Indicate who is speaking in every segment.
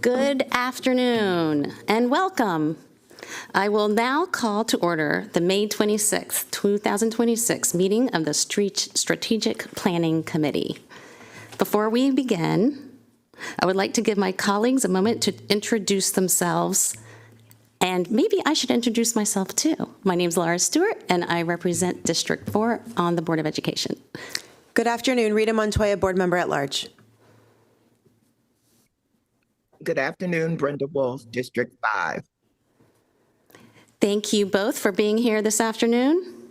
Speaker 1: Good afternoon and welcome. I will now call to order the May 26, 2026 meeting of the Strategic Planning Committee. Before we begin, I would like to give my colleagues a moment to introduce themselves, and maybe I should introduce myself too. My name is Laura Stewart, and I represent District 4 on the Board of Education.
Speaker 2: Good afternoon, Rita Montoya, Board Member at Large.
Speaker 3: Good afternoon, Brenda Wolf, District 5.
Speaker 1: Thank you both for being here this afternoon.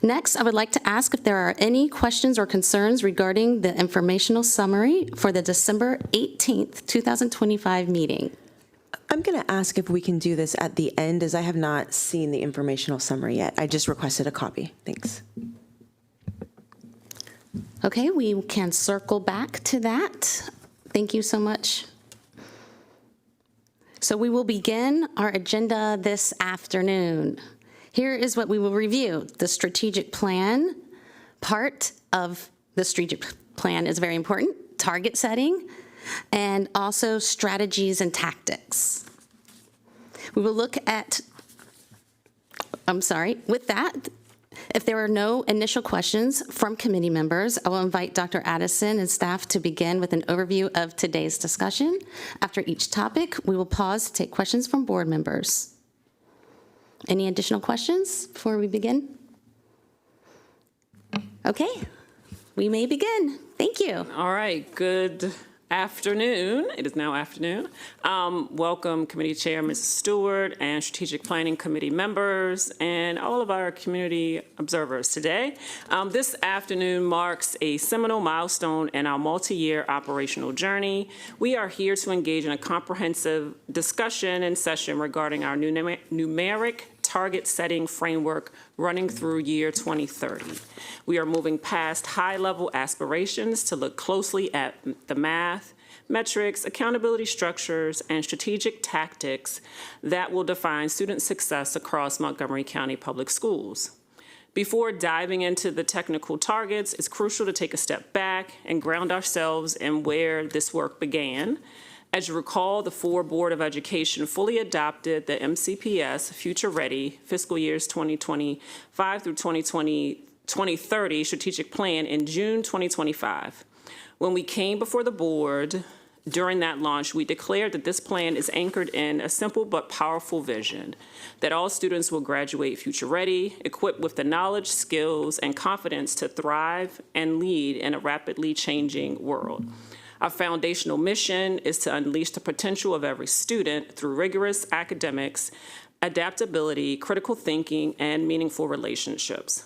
Speaker 1: Next, I would like to ask if there are any questions or concerns regarding the informational summary for the December 18th, 2025 meeting.
Speaker 2: I'm going to ask if we can do this at the end, as I have not seen the informational summary yet. I just requested a copy. Thanks.
Speaker 1: Okay, we can circle back to that. Thank you so much. So we will begin our agenda this afternoon. Here is what we will review. The strategic plan. Part of the strategic plan is very important. Target setting, and also strategies and tactics. We will look at, with that, if there are no initial questions from committee members, I will invite Dr. Addison and staff to begin with an overview of today's discussion. After each topic, we will pause to take questions from board members. Any additional questions before we begin? Okay, we may begin. Thank you.
Speaker 4: All right, good afternoon. It is now afternoon. Welcome Committee Chair Mrs. Stewart and Strategic Planning Committee members and all of our community observers today. This afternoon marks a seminal milestone in our multi-year operational journey. We are here to engage in a comprehensive discussion and session regarding our numeric target setting framework running through year 2030. We are moving past high-level aspirations to look closely at the math, metrics, accountability structures, and strategic tactics that will define student success across Montgomery County Public Schools. Before diving into the technical targets, it's crucial to take a step back and ground ourselves in where this work began. As you recall, the 4 Board of Education fully adopted the MCPS Future Ready fiscal years 2025 through 2030 strategic plan in June 2025. When we came before the board during that launch, we declared that this plan is anchored in a simple but powerful vision, that all students will graduate future ready, equipped with the knowledge, skills, and confidence to thrive and lead in a rapidly changing world. Our foundational mission is to unleash the potential of every student through rigorous academics, adaptability, critical thinking, and meaningful relationships.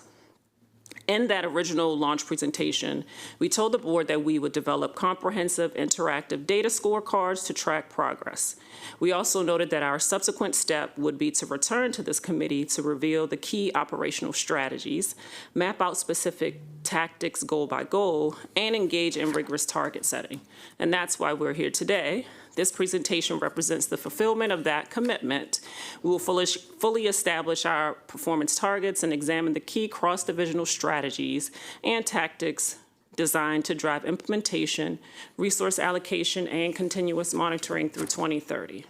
Speaker 4: In that original launch presentation, we told the board that we would develop comprehensive interactive data scorecards to track progress. We also noted that our subsequent step would be to return to this committee to reveal the key operational strategies, map out specific tactics goal by goal, and engage in rigorous target setting. And that's why we're here today. This presentation represents the fulfillment of that commitment. We will fully establish our performance targets and examine the key cross-divisional strategies and tactics designed to drive implementation, resource allocation, and continuous monitoring through 2030.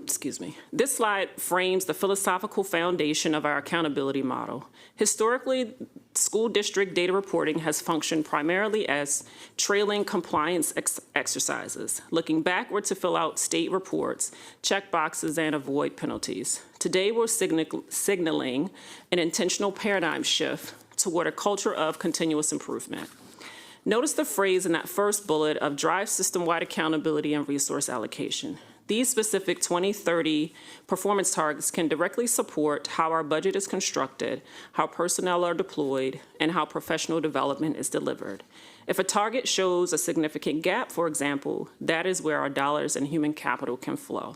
Speaker 4: Excuse me. This slide frames the philosophical foundation of our accountability model. Historically, school district data reporting has functioned primarily as trailing compliance exercises, looking backward to fill out state reports, check boxes, and avoid penalties. Today, we're signaling an intentional paradigm shift toward a culture of continuous improvement. Notice the phrase in that first bullet of drive system-wide accountability and resource allocation. These specific 2030 performance targets can directly support how our budget is constructed, how personnel are deployed, and how professional development is delivered. If a target shows a significant gap, for example, that is where our dollars and human capital can flow.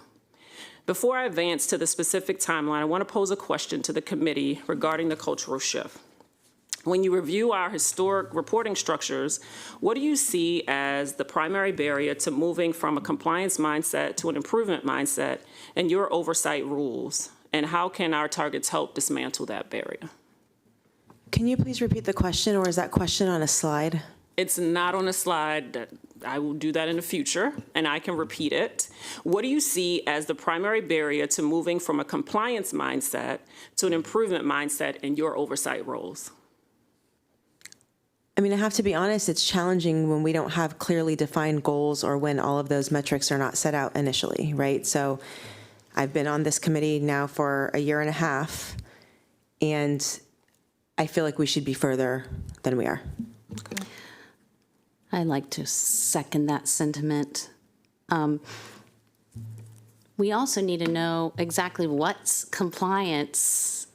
Speaker 4: Before I advance to the specific timeline, I want to pose a question to the committee regarding the cultural shift. When you review our historic reporting structures, what do you see as the primary barrier to moving from a compliance mindset to an improvement mindset in your oversight rules? And how can our targets help dismantle that barrier?
Speaker 2: Can you please repeat the question, or is that question on a slide?
Speaker 4: It's not on a slide. I will do that in the future, and I can repeat it. What do you see as the primary barrier to moving from a compliance mindset to an improvement mindset in your oversight roles?
Speaker 2: I mean, I have to be honest, it's challenging when we don't have clearly defined goals or when all of those metrics are not set out initially, right? So I've been on this committee now for a year and a half, and I feel like we should be further than we are.
Speaker 1: I'd like to second that sentiment. We also need to know exactly what's compliance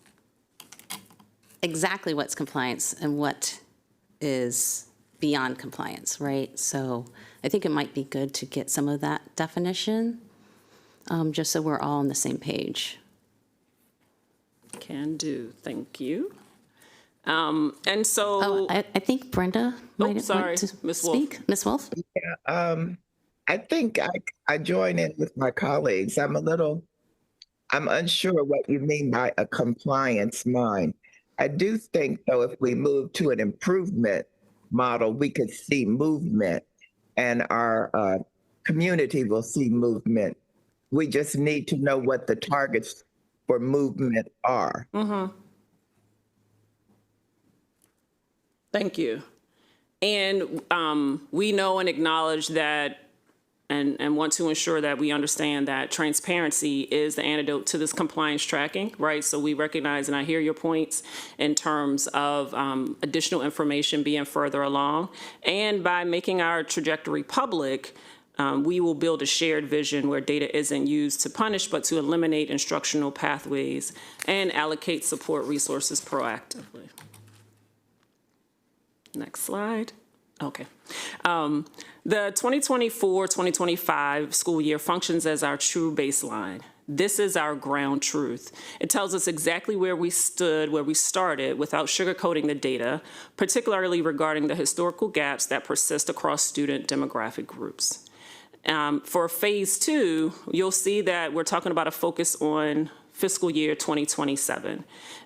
Speaker 1: and what is beyond compliance, right? So I think it might be good to get some of that definition, just so we're all on the same page.
Speaker 4: Can do, thank you. And so,
Speaker 1: I think Brenda might
Speaker 4: sorry,
Speaker 1: want to
Speaker 4: Ms. Wolf.
Speaker 1: speak. Ms. Wolf?
Speaker 3: I think I join in with my colleagues. I'm unsure what you mean by a compliance mind. I do think, though, if we move to an improvement model, we could see movement, and our community will see movement. We just need to know what the targets for movement are.
Speaker 4: Mm-hmm. Thank you. And we know and acknowledge that and want to ensure that we understand that transparency is the antidote to this compliance tracking, right? So we recognize, and I hear your points in terms of additional information being further along. And by making our trajectory public, we will build a shared vision where data isn't used to punish, but to eliminate instructional pathways and allocate support resources proactively. Next slide. Okay. The 2024-2025 school year functions as our true baseline. This is our ground truth. It tells us exactly where we stood, where we started, without sugarcoating the data, particularly regarding the historical gaps that persist across student demographic groups. For phase 2, you'll see that we're talking about a focus on fiscal year 2027.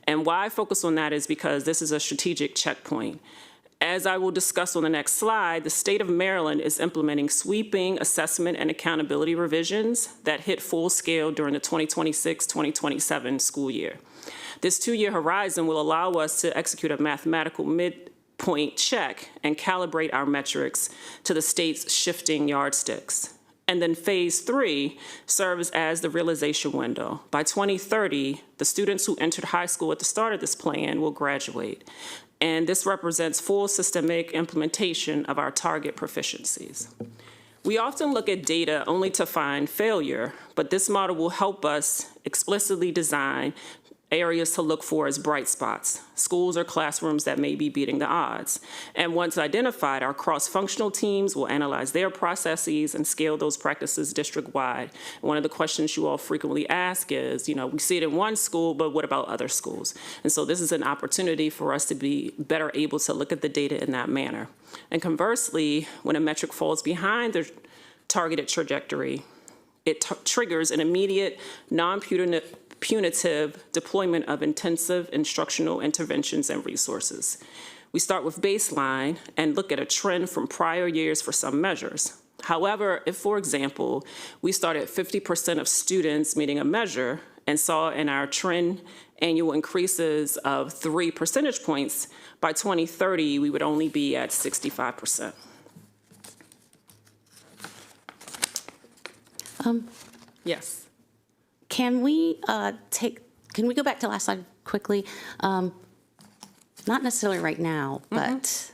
Speaker 4: And why I focus on that is because this is a strategic checkpoint. As I will discuss on the next slide, the state of Maryland is implementing sweeping assessment and accountability revisions that hit full scale during the 2026-2027 school year. This 2-year horizon will allow us to execute a mathematical midpoint check and calibrate our metrics to the state's shifting yardsticks. And then phase 3 serves as the realization window. By 2030, the students who entered high school at the start of this plan will graduate. And this represents full systemic implementation of our target proficiencies. We often look at data only to find failure, but this model will help us explicitly design areas to look for as bright spots, schools or classrooms that may be beating the odds. And once identified, our cross-functional teams will analyze their processes and scale those practices district-wide. One of the questions you all frequently ask is, we see it in one school, but what about other schools? And so this is an opportunity for us to be better able to look at the data in that manner. And conversely, when a metric falls behind the targeted trajectory, it triggers an immediate, non-punitive deployment of intensive instructional interventions and resources. We start with baseline and look at a trend from prior years for some measures. However, if, for example, we start at 50% of students meeting a measure and saw in our trend annual increases of 3 percentage points, by 2030, we would only be at 65%. Yes.
Speaker 1: Can we go back to last slide quickly? Not necessarily right now, but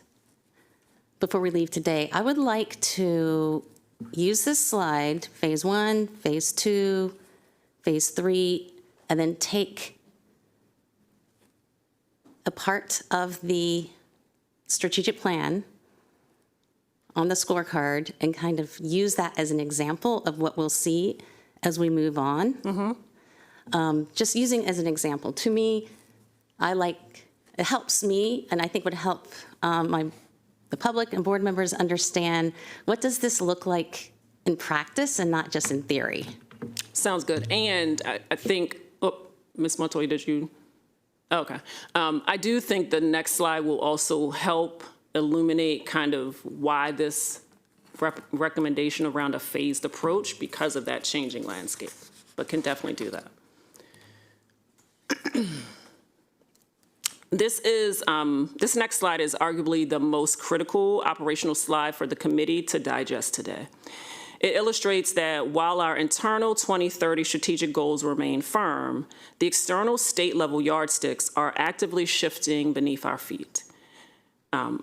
Speaker 1: before we leave today, I would like to use this slide, phase 1, phase 2, phase 3, and then take a part of the strategic plan on the scorecard and kind of use that as an example of what we'll see as we move on. Just using as an example. To me, it helps me, and I think would help the public and board members understand what does this look like in practice and not just in theory.
Speaker 4: Sounds good. And I think, Ms. Montoya, did you? Okay. I do think the next slide will also help illuminate kind of why this recommendation around a phased approach because of that changing landscape, but can definitely do that. This next slide is arguably the most critical operational slide for the committee to digest today. It illustrates that while our internal 2030 strategic goals remain firm, the external state-level yardsticks are actively shifting beneath our feet.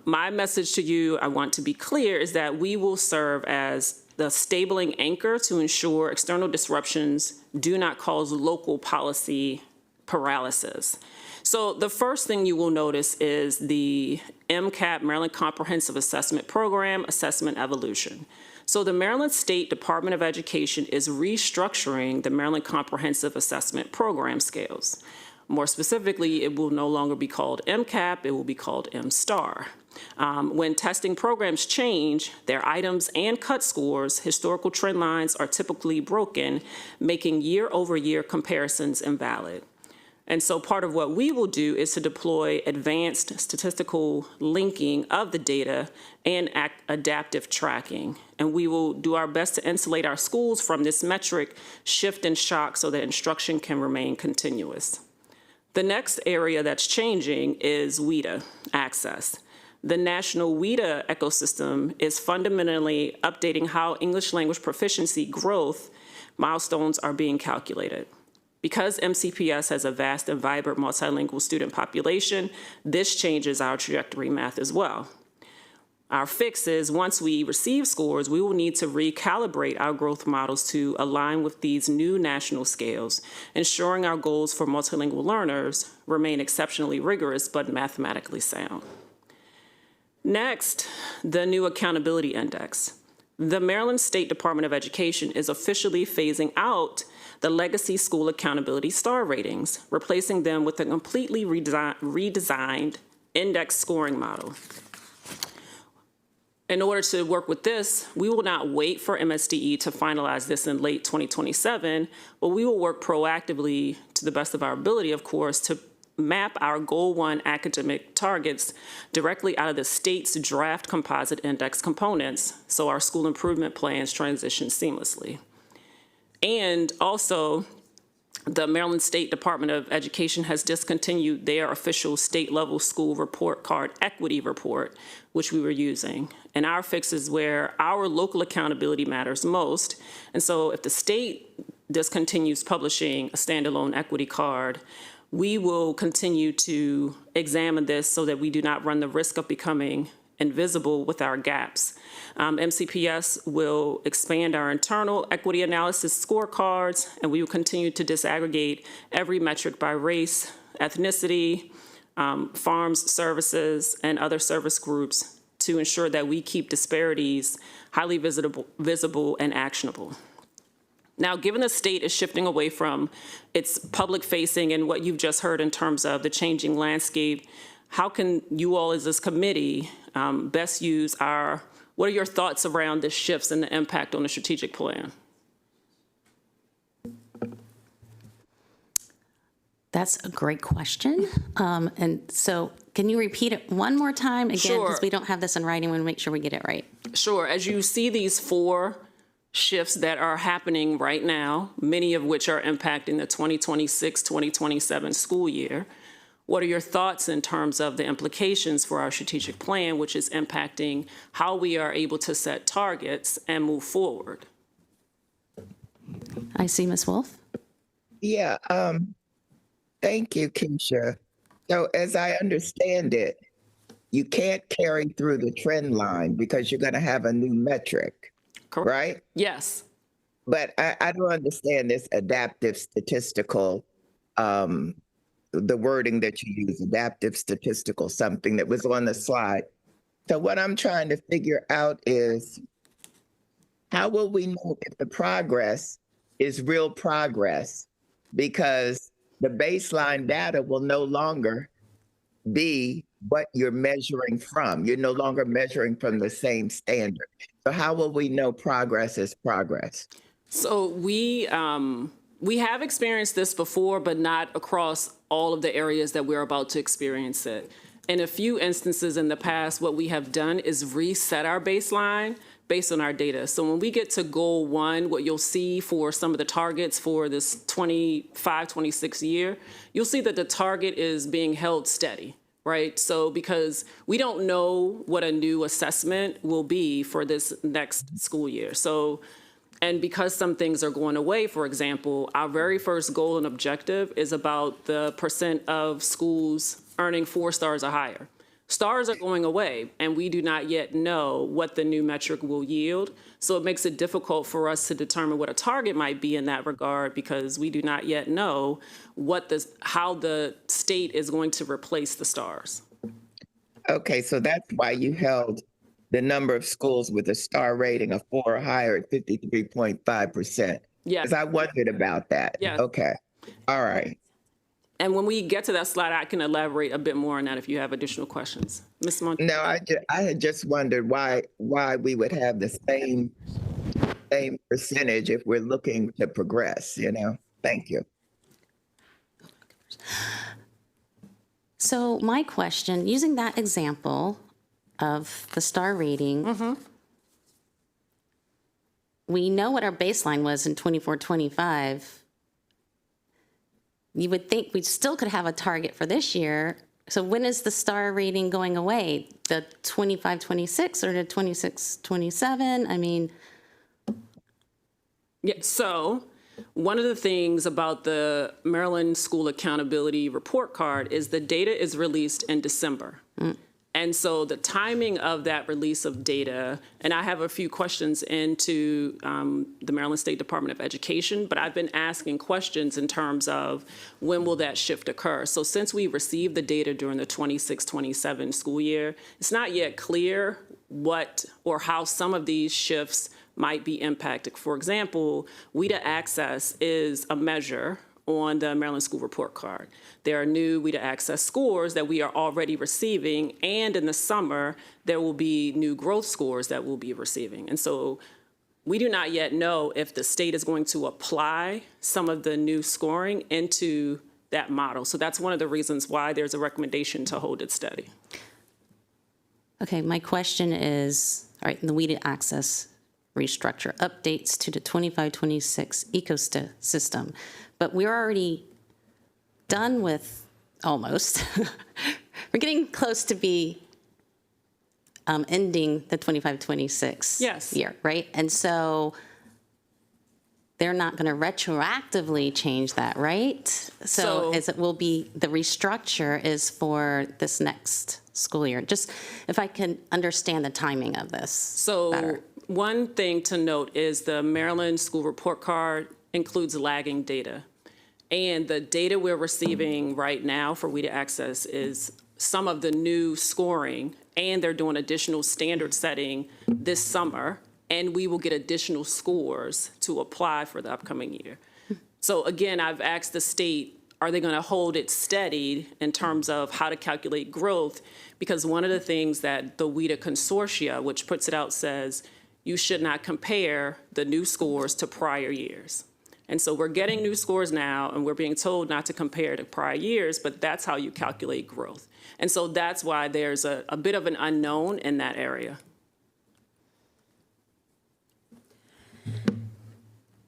Speaker 4: My message to you, I want to be clear, is that we will serve as the stabling anchor to ensure external disruptions do not cause local policy paralysis. So the first thing you will notice is the MCAP, Maryland Comprehensive Assessment Program, assessment evolution. So the Maryland State Department of Education is restructuring the Maryland Comprehensive Assessment Program scales. More specifically, it will no longer be called MCAP, it will be called M-STAR. When testing programs change, their items and cut scores, historical trend lines are typically broken, making year-over-year comparisons invalid. And so part of what we will do is to deploy advanced statistical linking of the data and adaptive tracking. And we will do our best to insulate our schools from this metric shift and shock so that instruction can remain continuous. The next area that's changing is WIDA access. The national WIDA ecosystem is fundamentally updating how English language proficiency growth milestones are being calculated. Because MCPS has a vast and vibrant multilingual student population, this changes our trajectory math as well. Our fix is once we receive scores, we will need to recalibrate our growth models to align with these new national scales, ensuring our goals for multilingual learners remain exceptionally rigorous but mathematically sound. Next, the new accountability index. The Maryland State Department of Education is officially phasing out the legacy school accountability star ratings, replacing them with a completely redesigned index scoring model. In order to work with this, we will not wait for MSDE to finalize this in late 2027, but we will work proactively to the best of our ability, of course, to map our Goal 1 academic targets directly out of the state's draft composite index components so our school improvement plans transition seamlessly. And also, the Maryland State Department of Education has discontinued their official state-level school report card equity report, which we were using. And our fix is where our local accountability matters most. And so if the state discontinues publishing a standalone equity card, we will continue to examine this so that we do not run the risk of becoming invisible with our gaps. MCPS will expand our internal equity analysis scorecards, and we will continue to disaggregate every metric by race, ethnicity, farms services, and other service groups to ensure that we keep disparities highly visible and actionable. Now, given the state is shifting away from its public facing and what you've just heard in terms of the changing landscape, how can you all as this committee best use what are your thoughts around the shifts and the impact on the strategic plan?
Speaker 1: That's a great question. And so can you repeat it one more time again?
Speaker 4: Sure.
Speaker 1: Because we don't have this in writing. We want to make sure we get it right.
Speaker 4: Sure. As you see these 4 shifts that are happening right now, many of which are impacting the 2026-2027 school year, what are your thoughts in terms of the implications for our strategic plan, which is impacting how we are able to set targets and move forward?
Speaker 1: I see Ms. Wolf.
Speaker 3: Yeah, thank you, Keisha. So as I understand it, you can't carry through the trend line because you're going to have a new metric,
Speaker 4: Correct.
Speaker 3: right?
Speaker 4: Yes.
Speaker 3: But I don't understand this adaptive statistical, the wording that you use, adaptive statistical, something that was on the slide. So what I'm trying to figure out is how will we know if the progress is real progress? Because the baseline data will no longer be what you're measuring from. You're no longer measuring from the same standard. So how will we know progress is progress?
Speaker 4: So we have experienced this before, but not across all of the areas that we're about to experience it. In a few instances in the past, what we have done is reset our baseline based on our data. So when we get to goal 1, what you'll see for some of the targets for this 25, 26 year, you'll see that the target is being held steady, right? So because we don't know what a new assessment will be for this next school year. So, and because some things are going away, for example, our very first goal and objective is about the percent of schools earning 4 stars or higher. Stars are going away, and we do not yet know what the new metric will yield. So it makes it difficult for us to determine what a target might be in that regard, because we do not yet know how the state is going to replace the stars.
Speaker 3: Okay, so that's why you held the number of schools with a star rating of 4 or higher at 53.5%.
Speaker 4: Yes.
Speaker 3: Because I wondered about that.
Speaker 4: Yes.
Speaker 3: Okay. All right.
Speaker 4: And when we get to that slide, I can elaborate a bit more on that if you have additional questions. Ms. Monty?
Speaker 3: No, I had just wondered why we would have the same percentage if we're looking to progress, Thank you.
Speaker 1: So my question, using that example of the star rating, we know what our baseline was in 24-25. You would think we still could have a target for this year. So when is the star rating going away? The 25-26 or the 26-27? I mean.
Speaker 4: Yeah, so one of the things about the Maryland School Accountability Report Card is the data is released in December. And so the timing of that release of data, and I have a few questions into the Maryland State Department of Education, but I've been asking questions in terms of when will that shift occur. So since we received the data during the 26-27 school year, it's not yet clear what or how some of these shifts might be impacted. For example, WIDA Access is a measure on the Maryland School Report Card. There are new WIDA Access scores that we are already receiving, and in the summer, there will be new growth scores that we'll be receiving. And so we do not yet know if the state is going to apply some of the new scoring into that model. So that's one of the reasons why there's a recommendation to hold it steady.
Speaker 1: Okay, my question is, all right, the WIDA Access restructure updates to the 25-26 ecosystem, but we're already done with almost. We're getting close to be ending the 25-26 year, right? And so they're not going to retroactively change that, right? So as it will be, the restructure is for this next school year. Just if I can understand the timing of this better.
Speaker 4: One thing to note is the Maryland School Report Card includes lagging data. And the data we're receiving right now for WIDA Access is some of the new scoring, and they're doing additional standard setting this summer, and we will get additional scores to apply for the upcoming year. So again, I've asked the state, are they going to hold it steady in terms of how to calculate growth? Because one of the things that the WIDA Consortia, which puts it out, says you should not compare the new scores to prior years. And so we're getting new scores now, and we're being told not to compare to prior years, but that's how you calculate growth. And so that's why there's a bit of an unknown in that area.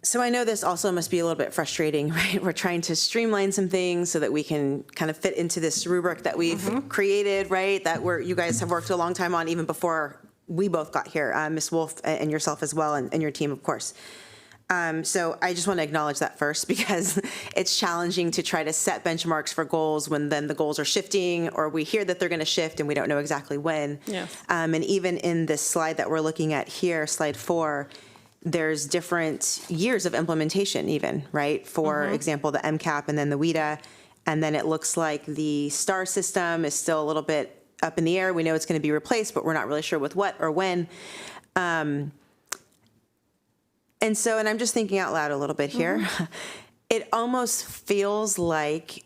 Speaker 2: So I know this also must be a little bit frustrating, right? We're trying to streamline some things so that we can kind of fit into this rubric that we've created, right? That you guys have worked a long time on, even before we both got here, Ms. Wolf and yourself as well, and your team, of course. So I just want to acknowledge that first, because it's challenging to try to set benchmarks for goals when then the goals are shifting, or we hear that they're going to shift and we don't know exactly when.
Speaker 4: Yes.
Speaker 2: And even in this slide that we're looking at here, slide 4, there's different years of implementation even, right? For example, the MCAP and then the WIDA. And then it looks like the STAR system is still a little bit up in the air. We know it's going to be replaced, but we're not really sure with what or when. And I'm just thinking out loud a little bit here. It almost feels like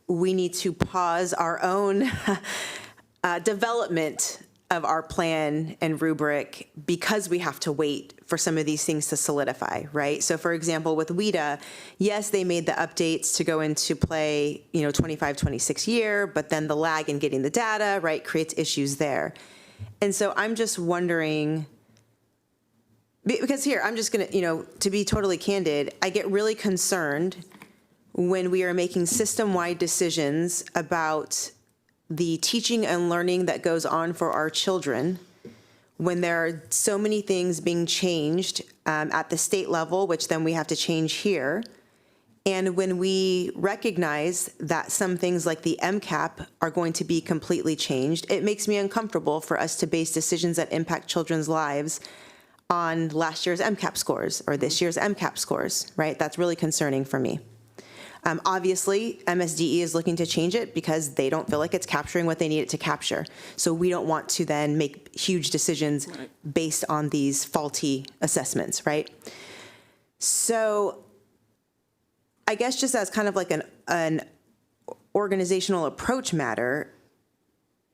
Speaker 2: we need to pause our own development of our plan and rubric because we have to wait for some of these things to solidify, right? So for example, with WIDA, yes, they made the updates to go into play, 25-26 year, but then the lag in getting the data, right, creates issues there. And so I'm just wondering, Because here, I'm just going to, to be totally candid, I get really concerned when we are making system-wide decisions about the teaching and learning that goes on for our children, when there are so many things being changed at the state level, which then we have to change here, and when we recognize that some things like the MCAP are going to be completely changed, it makes me uncomfortable for us to base decisions that impact children's lives on last year's MCAP scores or this year's MCAP scores, right? That's really concerning for me. Obviously, MSDE is looking to change it because they don't feel like it's capturing what they need it to capture. So we don't want to then make huge decisions based on these faulty assessments, right? So I guess just as kind of like an organizational approach matter,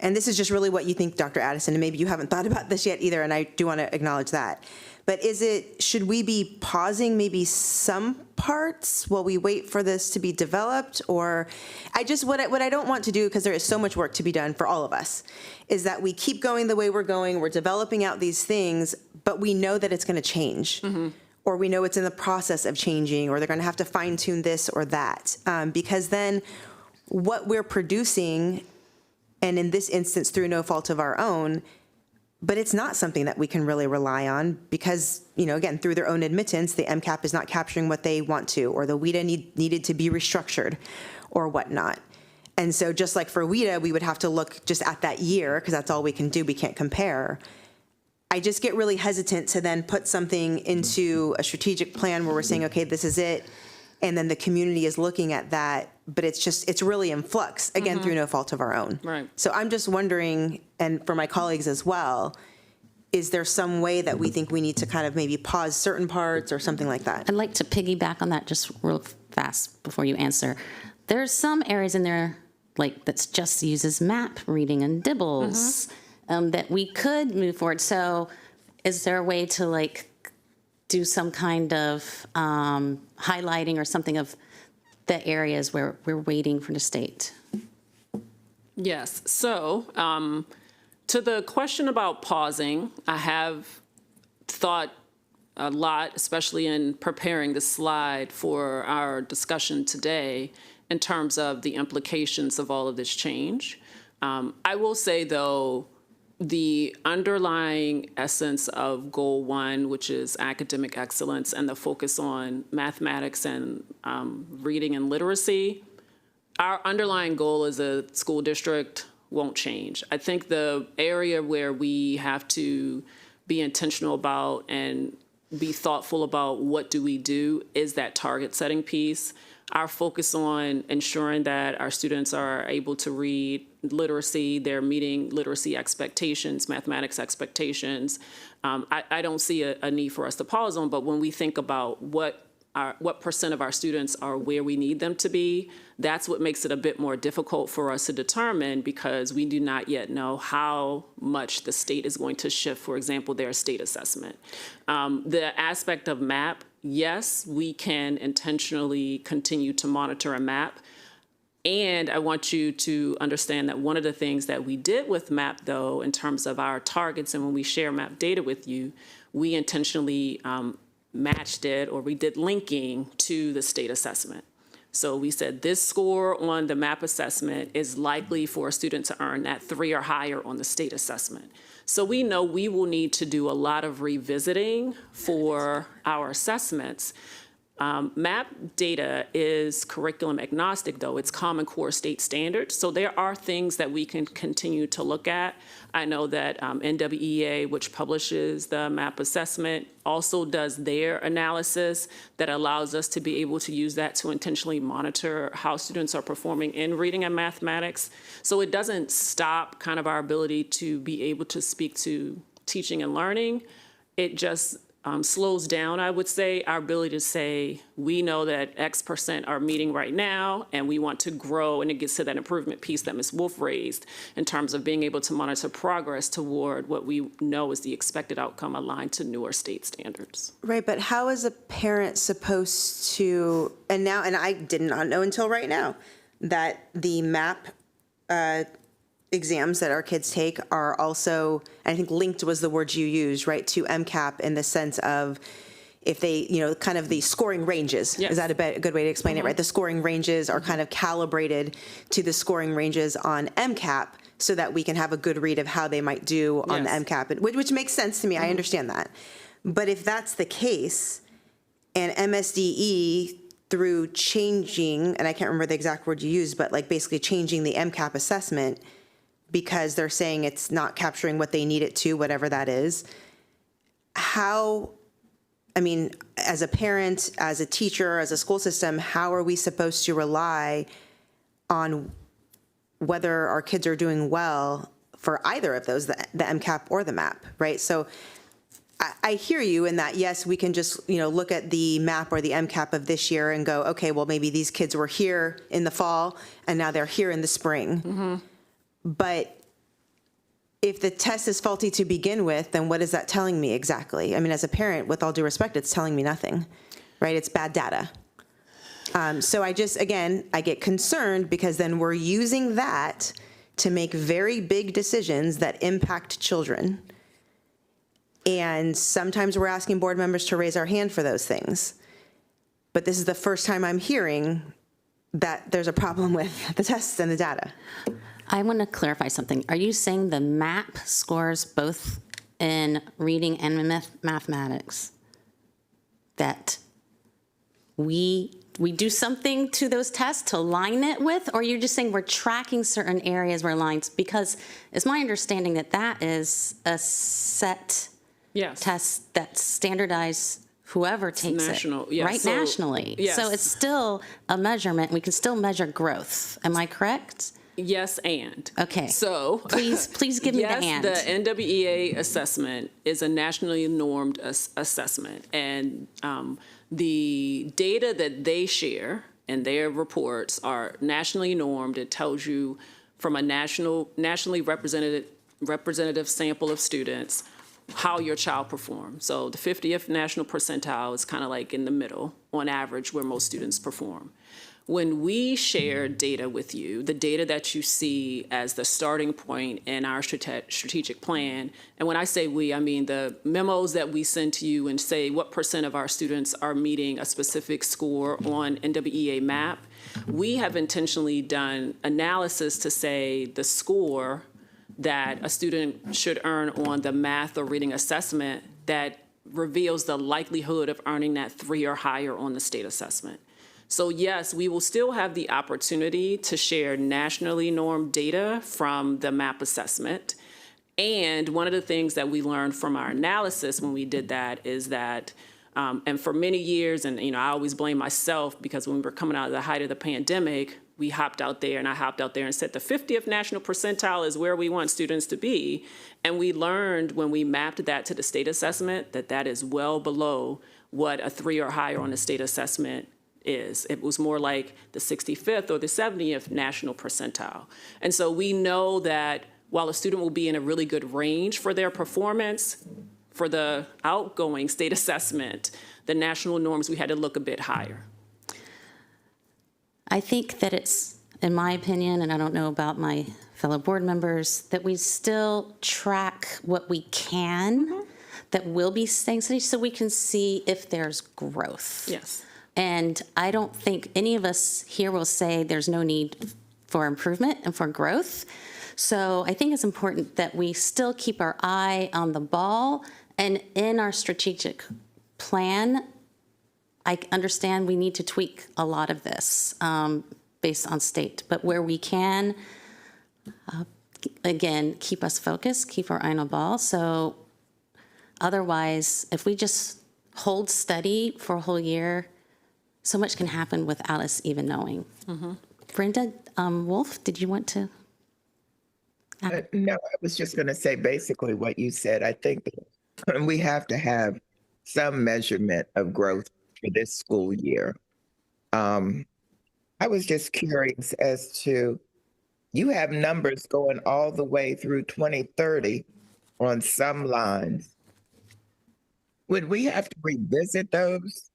Speaker 2: and this is just really what you think, Dr. Addison, and maybe you haven't thought about this yet either, and I do want to acknowledge that. But should we be pausing maybe some parts while we wait for this to be developed? Or what I don't want to do, because there is so much work to be done for all of us, is that we keep going the way we're going, we're developing out these things, but we know that it's going to change. Or we know it's in the process of changing, or they're going to have to fine tune this or that. Because then what we're producing, and in this instance through no fault of our own, but it's not something that we can really rely on because, again, through their own admittance, the MCAP is not capturing what they want to, or the WIDA needed to be restructured or whatnot. And so just like for WIDA, we would have to look just at that year because that's all we can do. We can't compare. I just get really hesitant to then put something into a strategic plan where we're saying, okay, this is it. And then the community is looking at that, but it's really in flux, again, through no fault of our own.
Speaker 4: Right.
Speaker 2: So I'm just wondering, and for my colleagues as well, is there some way that we think we need to kind of maybe pause certain parts or something like that?
Speaker 1: I'd like to piggyback on that just real fast before you answer. There's some areas in there that just uses map reading and dibbles that we could move forward. So is there a way to do some kind of highlighting or something of the areas where we're waiting for the state?
Speaker 4: Yes. So to the question about pausing, I have thought a lot, especially in preparing the slide for our discussion today, in terms of the implications of all of this change. I will say, though, the underlying essence of Goal 1, which is academic excellence and the focus on mathematics and reading and literacy, our underlying goal as a school district won't change. I think the area where we have to be intentional about and be thoughtful about what do we do is that target setting piece. Our focus on ensuring that our students are able to read literacy, they're meeting literacy expectations, mathematics expectations. I don't see a need for us to pause on, but when we think about what percent of our students are where we need them to be, that's what makes it a bit more difficult for us to determine because we do not yet know how much the state is going to shift, for example, their state assessment. The aspect of MAP, yes, we can intentionally continue to monitor a MAP. And I want you to understand that one of the things that we did with MAP, though, in terms of our targets and when we share MAP data with you, we intentionally matched it, or we did linking to the state assessment. So we said this score on the MAP assessment is likely for a student to earn that 3 or higher on the state assessment. So we know we will need to do a lot of revisiting for our assessments. MAP data is curriculum agnostic, though. It's Common Core state standards. So there are things that we can continue to look at. I know that NWEA, which publishes the MAP assessment, also does their analysis that allows us to be able to use that to intentionally monitor how students are performing in reading and mathematics. So it doesn't stop kind of our ability to be able to speak to teaching and learning. It just slows down, I would say, our ability to say, we know that X% are meeting right now, and we want to grow, and it gets to that improvement piece that Ms. Wolf raised in terms of being able to monitor progress toward what we know is the expected outcome aligned to newer state standards.
Speaker 2: Right, but how is a parent supposed to, and I did not know until right now, that the MAP exams that our kids take are also, I think linked was the word you used, right, to MCAP in the sense of if they, kind of the scoring ranges.
Speaker 4: Yes.
Speaker 2: Is that a good way to explain it, right? The scoring ranges are kind of calibrated to the scoring ranges on MCAP so that we can have a good read of how they might do on
Speaker 4: Yes.
Speaker 2: the MCAP, which makes sense to me. I understand that. But if that's the case, and MSDE through changing, and I can't remember the exact word you used, but like basically changing the MCAP assessment because they're saying it's not capturing what they need it to, whatever that is, as a parent, as a teacher, as a school system, how are we supposed to rely on whether our kids are doing well for either of those, the MCAP or the MAP, right? So I hear you in that, yes, we can just, look at the MAP or the MCAP of this year and go, okay, well, maybe these kids were here in the fall and now they're here in the spring. But if the test is faulty to begin with, then what is that telling me exactly? I mean, as a parent, with all due respect, it's telling me nothing, right? It's bad data. So I get concerned because then we're using that to make very big decisions that impact children. And sometimes we're asking board members to raise our hand for those things. But this is the first time I'm hearing that there's a problem with the tests and the data.
Speaker 1: I want to clarify something. Are you saying the MAP scores both in reading and mathematics, that we do something to those tests to align it with, or you're just saying we're tracking certain areas where lines? Because it's my understanding that that is a set
Speaker 4: Yes.
Speaker 1: test that's standardized whoever takes
Speaker 4: national,
Speaker 1: it,
Speaker 4: yeah,
Speaker 1: right?
Speaker 4: so-
Speaker 1: Nationally.
Speaker 4: yes.
Speaker 1: So it's still a measurement. We can still measure growth. Am I correct?
Speaker 4: Yes, and.
Speaker 1: Okay.
Speaker 4: So.
Speaker 1: Please give me the and.
Speaker 4: Yes, the NWEA assessment is a nationally normed assessment. And the data that they share in their reports are nationally normed. It tells you from a nationally representative sample of students how your child performs. So the 50th national percentile is kind of like in the middle on average where most students perform. When we share data with you, the data that you see as the starting point in our strategic plan, and when I say we, I mean the memos that we send to you and say what % of our students are meeting a specific score on NWEA MAP, we have intentionally done analysis to say the score that a student should earn on the math or reading assessment that reveals the likelihood of earning that 3 or higher on the state assessment. So yes, we will still have the opportunity to share nationally normed data from the MAP assessment. And one of the things that we learned from our analysis when we did that is that, and for many years, and I always blame myself because when we were coming out of the height of the pandemic, I hopped out there and said the 50th national percentile is where we want students to be. And we learned when we mapped that to the state assessment that that is well below what a 3 or higher on the state assessment is. It was more like the 65th or the 70th national percentile. And so we know that while a student will be in a really good range for their performance, for the outgoing state assessment, the national norms, we had to look a bit higher.
Speaker 1: I think that it's, in my opinion, and I don't know about my fellow board members, that we still track what we can that will be staying steady so we can see if there's growth.
Speaker 4: Yes.
Speaker 1: And I don't think any of us here will say there's no need for improvement and for growth. So I think it's important that we still keep our eye on the ball. And in our strategic plan, I understand we need to tweak a lot of this based on state. But where we can, again, keep us focused, keep our eye on the ball. So otherwise, if we just hold steady for a whole year, so much can happen without us even knowing. Brenda Wolf, did you want to?
Speaker 3: No, I was just going to say basically what you said. I think we have to have some measurement of growth for this school year. I was just curious as to, you have numbers going all the way through 2030 on some lines. Would we have to revisit those?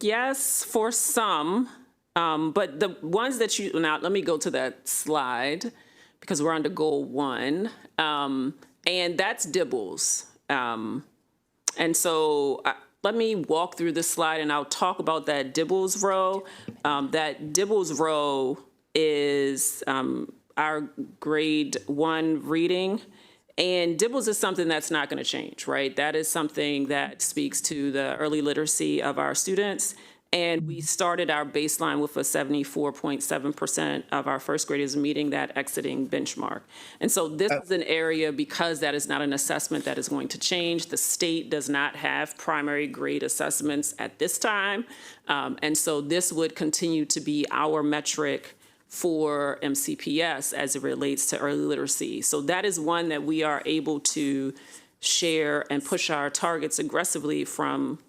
Speaker 4: Yes, for some. But the ones that now let me go to that slide because we're under goal 1, and that's dibbles. And so let me walk through this slide and I'll talk about that dibbles row. That dibbles row is our grade 1 reading. And dibbles is something that's not going to change, right? That is something that speaks to the early literacy of our students. And we started our baseline with a 74.7% of our first graders meeting that exiting benchmark. And so this is an area, because that is not an assessment that is going to change. The state does not have primary grade assessments at this time. And so this would continue to be our metric for MCPS as it relates to early literacy. So that is one that we are able to share and push our targets aggressively from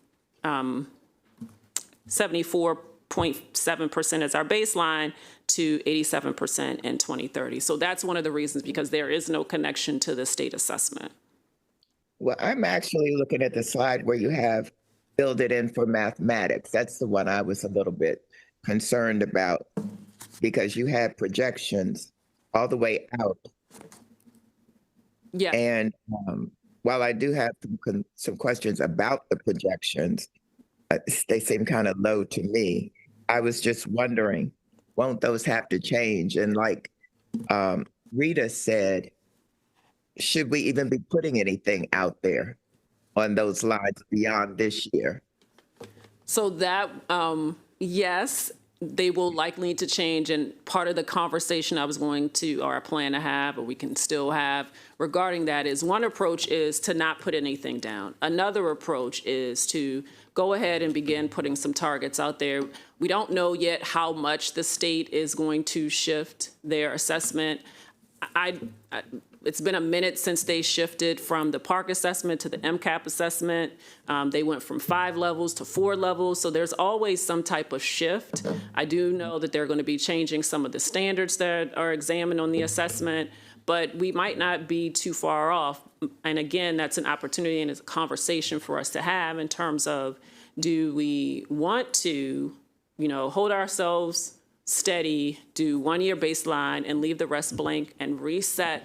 Speaker 4: 74.7% as our baseline to 87% in 2030. So that's one of the reasons, because there is no connection to the state assessment.
Speaker 3: Well, I'm actually looking at the slide where you have filled it in for mathematics. That's the one I was a little bit concerned about, because you had projections all the way out.
Speaker 4: Yeah.
Speaker 3: And while I do have some questions about the projections, they seem kind of low to me. I was just wondering, won't those have to change? And like Rita said, should we even be putting anything out there on those lines beyond this year?
Speaker 4: So that, yes, they will likely need to change. And part of the conversation I was going to, or I plan to have, or we can still have regarding that is, one approach is to not put anything down. Another approach is to go ahead and begin putting some targets out there. We don't know yet how much the state is going to shift their assessment. It's been a minute since they shifted from the Park assessment to the MCAP assessment. They went from 5 levels to 4 levels, so there's always some type of shift. I do know that they're going to be changing some of the standards that are examined on the assessment, but we might not be too far off. And again, that's an opportunity and it's a conversation for us to have in terms of, do we want to, hold ourselves steady, do 1-year baseline and leave the rest blank and reset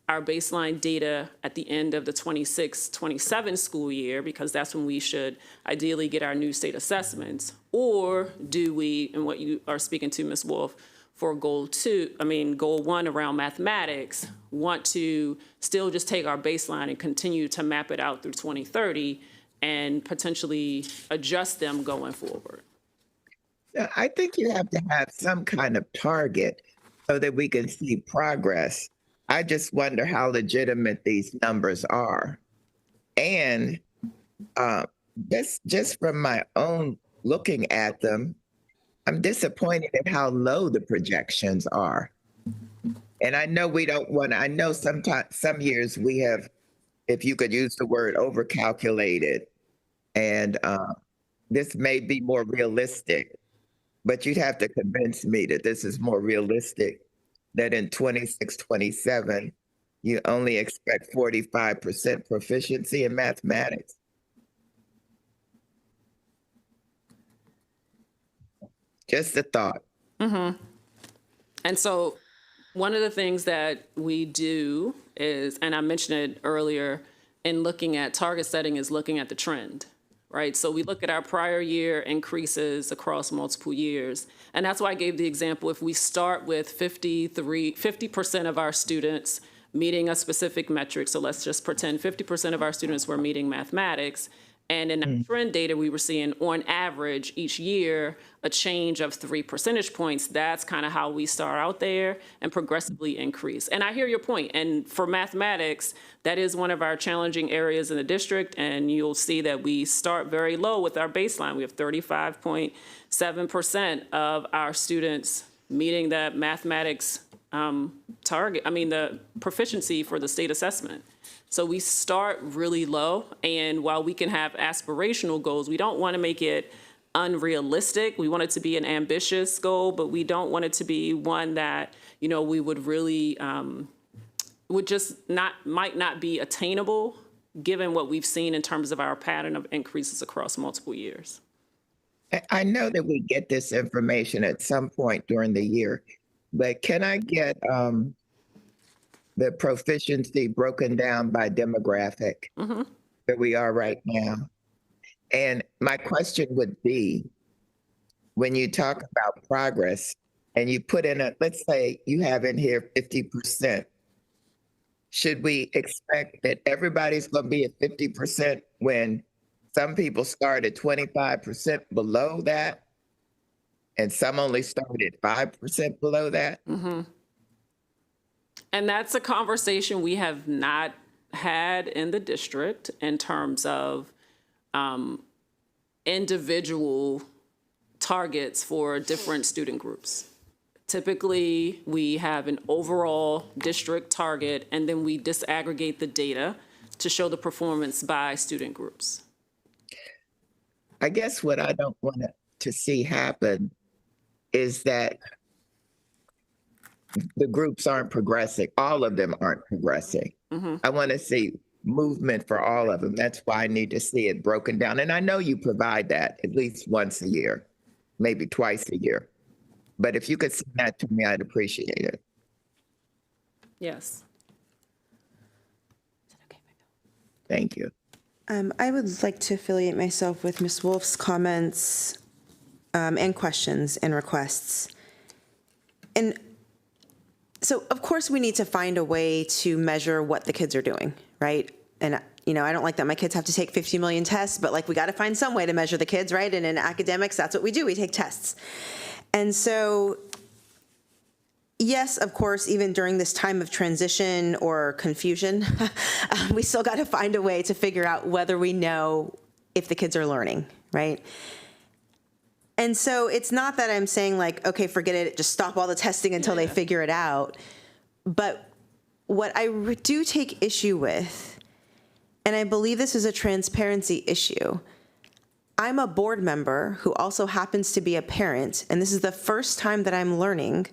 Speaker 4: our baseline data at the end of the 26-27 school year, because that's when we should ideally get our new state assessments? Or do we, and what you are speaking to, Ms. Wolf, for goal 1 around mathematics, want to still just take our baseline and continue to map it out through 2030 and potentially adjust them going forward?
Speaker 3: Yeah, I think you have to have some kind of target so that we can see progress. I just wonder how legitimate these numbers are. And just from my own looking at them, I'm disappointed at how low the projections are. And I know we don't want, I know sometimes, some years we have, if you could use the word, overcalculated. And this may be more realistic, but you'd have to convince me that this is more realistic, that in 26, 27, you only expect 45% proficiency in mathematics. Just a thought.
Speaker 4: Mm-hmm. And so one of the things that we do is, and I mentioned it earlier, in looking at target setting, is looking at the trend, right? So we look at our prior year increases across multiple years. And that's why I gave the example, if we start with 50% of our students meeting a specific metric, so let's just pretend 50% of our students were meeting mathematics, and in our trend data, we were seeing on average each year a change of 3 percentage points. That's kind of how we start out there and progressively increase. And I hear your point. And for mathematics, that is one of our challenging areas in the district. And you'll see that we start very low with our baseline. We have 35.7% of our students meeting that mathematics target, the proficiency for the state assessment. So we start really low, and while we can have aspirational goals, we don't want to make it unrealistic. We want it to be an ambitious goal, but we don't want it to be one that, we would really, might not be attainable given what we've seen in terms of our pattern of increases across multiple years.
Speaker 3: I know that we get this information at some point during the year, but can I get the proficiency broken down by demographic that we are right now? And my question would be, when you talk about progress and you put in let's say you have in here 50%, should we expect that everybody's going to be at 50% when some people start at 25% below that and some only start at 5% below that?
Speaker 4: And that's a conversation we have not had in the district in terms of individual targets for different student groups. Typically, we have an overall district target, and then we disaggregate the data to show the performance by student groups.
Speaker 3: I guess what I don't want to see happen is that the groups aren't progressing. All of them aren't progressing. I want to see movement for all of them. That's why I need to see it broken down. And I know you provide that at least once a year, maybe twice a year. But if you could send that to me, I'd appreciate it.
Speaker 4: Yes.
Speaker 3: Thank you.
Speaker 2: I would like to affiliate myself with Ms. Wolf's comments and questions and requests. And so, of course, we need to find a way to measure what the kids are doing, right? And, you know, I don't like that my kids have to take 50 million tests, but like we got to find some way to measure the kids, right? And in academics, that's what we do. We take tests. And so, yes, of course, even during this time of transition or confusion, we still got to find a way to figure out whether we know if the kids are learning, right? And so it's not that I'm saying like, okay, forget it, just stop all the testing until they figure it out. But what I do take issue with, and I believe this is a transparency issue, I'm a board member who also happens to be a parent, and this is the first time that I'm learning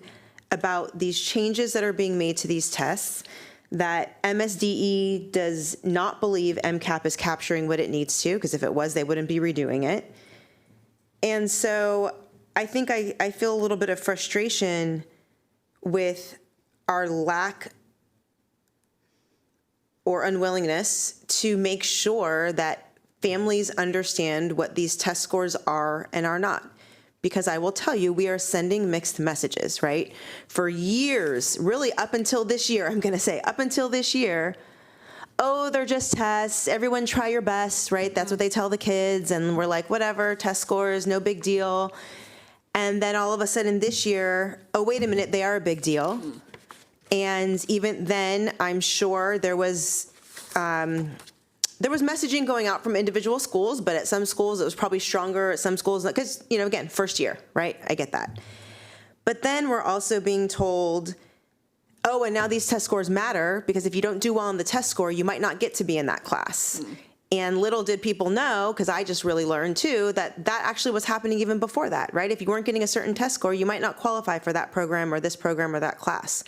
Speaker 2: about these changes that are being made to these tests, that MSDE does not believe MCAP is capturing what it needs to, because if it was, they wouldn't be redoing it. And so I think I feel a little bit of frustration with our lack or unwillingness to make sure that families understand what these test scores are and are not. Because I will tell you, we are sending mixed messages, right? For years, really up until this year, I'm gonna say up until this year, oh, they're just tests, everyone try your best, right? That's what they tell the kids, and we're like, whatever, test scores, no big deal. And then all of a sudden this year, oh, wait a minute, they are a big deal. And even then, I'm sure there was messaging going out from individual schools, but at some schools it was probably stronger, at some schools, because, you know, again, first year, right? I get that. But then we're also being told, oh, and now these test scores matter, because if you don't do well on the test score, you might not get to be in that class. And little did people know, because I just really learned too, that that actually was happening even before that, right? If you weren't getting a certain test score, you might not qualify for that program or this program or that class,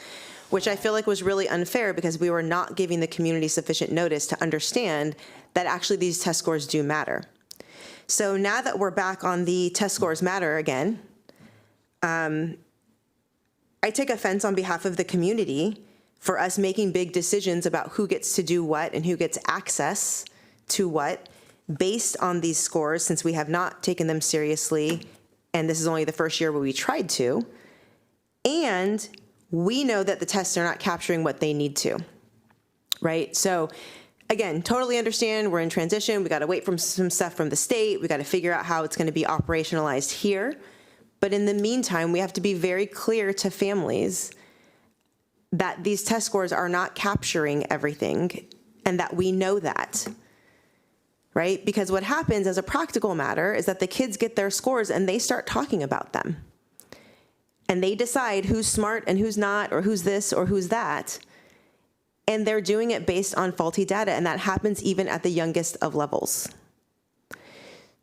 Speaker 2: which I feel like was really unfair because we were not giving the community sufficient notice to understand that actually these test scores do matter. So now that we're back on the test scores matter again, I take offense on behalf of the community for us making big decisions about who gets to do what and who gets access to what based on these scores, since we have not taken them seriously, and this is only the first year where we tried to. And we know that the tests are not capturing what they need to, right? So again, totally understand we're in transition. We got to wait for some stuff from the state. We got to figure out how it's going to be operationalized here. But in the meantime, we have to be very clear to families that these test scores are not capturing everything and that we know that, right? Because what happens as a practical matter is that the kids get their scores and they start talking about them. And they decide who's smart and who's not, or who's this or who's that. And they're doing it based on faulty data, and that happens even at the youngest of levels.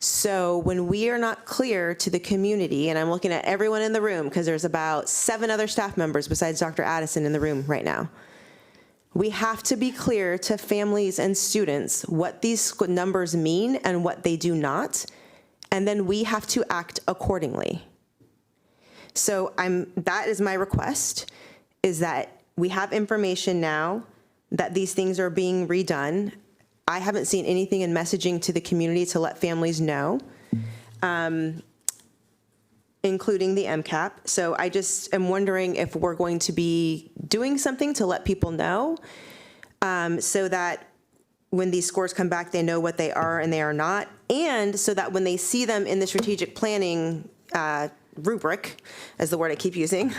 Speaker 2: So when we are not clear to the community, and I'm looking at everyone in the room because there's about 7 other staff members besides Dr. Addison in the room right now, we have to be clear to families and students what these numbers mean and what they do not, and then we have to act accordingly. So that is my request, is that we have information now that these things are being redone. I haven't seen anything in messaging to the community to let families know, including the MCAP. So I just am wondering if we're going to be doing something to let people know, so that when these scores come back, they know what they are and they are not, and so that when they see them in the strategic planning rubric, as the word I keep using,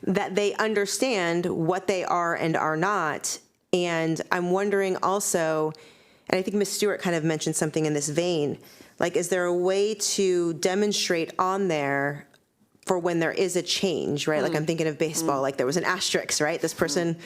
Speaker 2: that they understand what they are and are not. And I'm wondering also, and I think Ms. Stewart kind of mentioned something in this vein, like, is there a way to demonstrate on there for when there is a change, right? Like, I'm thinking of baseball, like there was an asterisk, right? This person,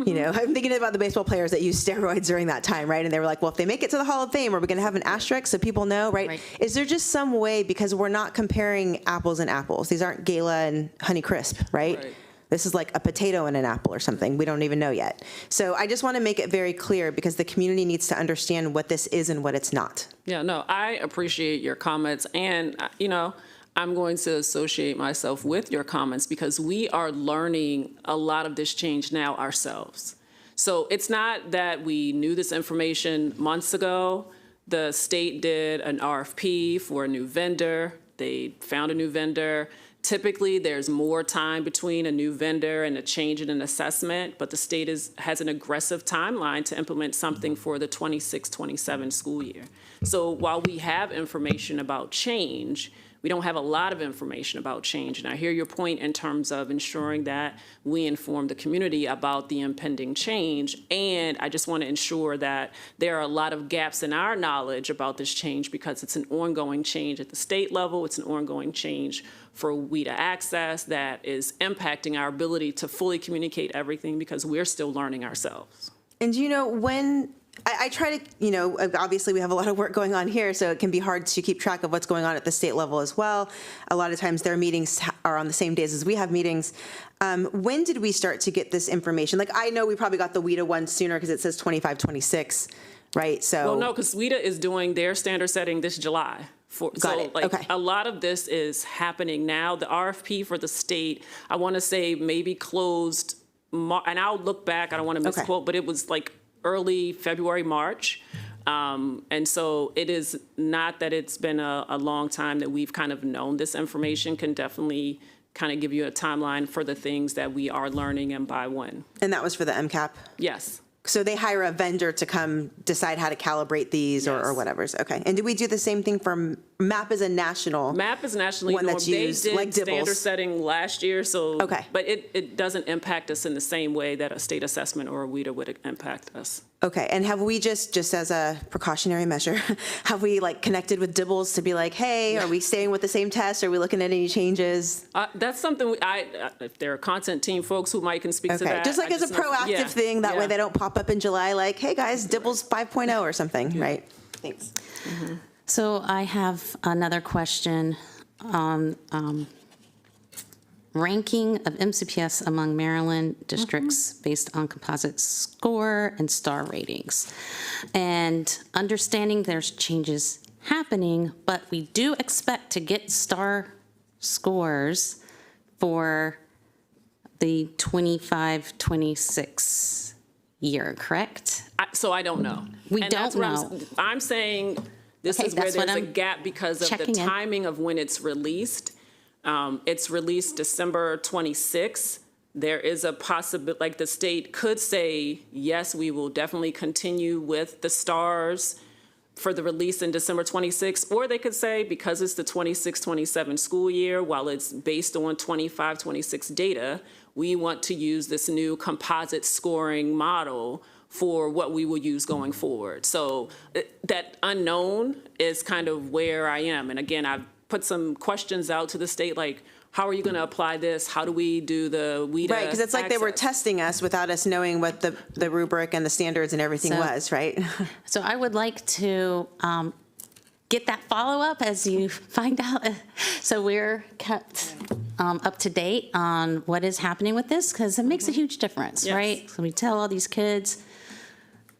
Speaker 2: you know, I'm thinking about the baseball players that used steroids during that time, right? And they were like, well, if they make it to the Hall of Fame, are we going to have an asterisk so people know, right? Is there just some way, because we're not comparing apples and apples. These aren't Gala and Honey Crisp, right? This is like a potato and an apple or something. We don't even know yet. So I just want to make it very clear, because the community needs to understand what this is and what it's not.
Speaker 4: Yeah, no, I appreciate your comments. And, you know, I'm going to associate myself with your comments, because we are learning a lot of this change now ourselves. So it's not that we knew this information months ago. The state did an RFP for a new vendor. They found a new vendor. Typically, there's more time between a new vendor and a change in an assessment, but the state has an aggressive timeline to implement something for the 26-27 school year. So while we have information about change, we don't have a lot of information about change. And I hear your point in terms of ensuring that we inform the community about the impending change. And I just want to ensure that there are a lot of gaps in our knowledge about this change, because it's an ongoing change at the state level. It's an ongoing change for we to access that is impacting our ability to fully communicate everything, because we're still learning ourselves.
Speaker 2: And you know, when I try to, you know, obviously we have a lot of work going on here, so it can be hard to keep track of what's going on at the state level as well. A lot of times their meetings are on the same days as we have meetings. When did we start to get this information? Like, I know we probably got the WIDA one sooner because it says 25-26, right? So
Speaker 4: well, no, because WIDA is doing their standard setting this July. A lot of this is happening now. The RFP for the state, I want to say maybe closed, and I'll look back, I don't want to misquote, but it was like early February, March. And so it is not that it's been a long time that we've kind of known this information. Can definitely kind of give you a timeline for the things that we are learning and by when.
Speaker 2: And that was for the MCAP?
Speaker 4: Yes.
Speaker 2: So they hire a vendor to come decide how to calibrate these or whatever. Okay. And do we do the same thing for MAP as a national?
Speaker 4: MAP is nationally
Speaker 2: one that's used,
Speaker 4: they did
Speaker 2: like
Speaker 4: standard setting last year, so
Speaker 2: okay.
Speaker 4: But it doesn't impact us in the same way that a state assessment or a WIDA would impact us.
Speaker 2: Okay. And have we just as a precautionary measure, have we like connected with Dibbles to be like, hey, are we staying with the same test? Are we looking at any changes?
Speaker 4: That's something if there are content team folks who might can speak to that.
Speaker 2: Just like as a proactive thing, that way they don't pop up in July like, hey guys, Dibbles 5.0 or something, right? Thanks.
Speaker 1: Mm-hmm. So I have another question on ranking of MCPS among Maryland districts based on composite score and star ratings. And understanding there's changes happening, but we do expect to get star scores for the 25-26 year, correct?
Speaker 4: So I don't know.
Speaker 1: We don't know.
Speaker 4: I'm saying this is where there's a gap because of the timing of when it's released. It's released December 26th. There is a possibility, like the state could say, yes, we will definitely continue with the stars for the release in December 26th, or they could say, because it's the 26-27 school year, while it's based on 25-26 data, we want to use this new composite scoring model for what we will use going forward. So that unknown is kind of where I am. And again, I've put some questions out to the state, like, how are you going to apply this? How do we do the WIDA
Speaker 2: Right, because it's like they were testing us without us knowing what the rubric and the standards and everything was, right?
Speaker 1: So I would like to get that follow-up as you find out. So we're kept up to date on what is happening with this, because it makes a huge difference, right? So we tell all these kids,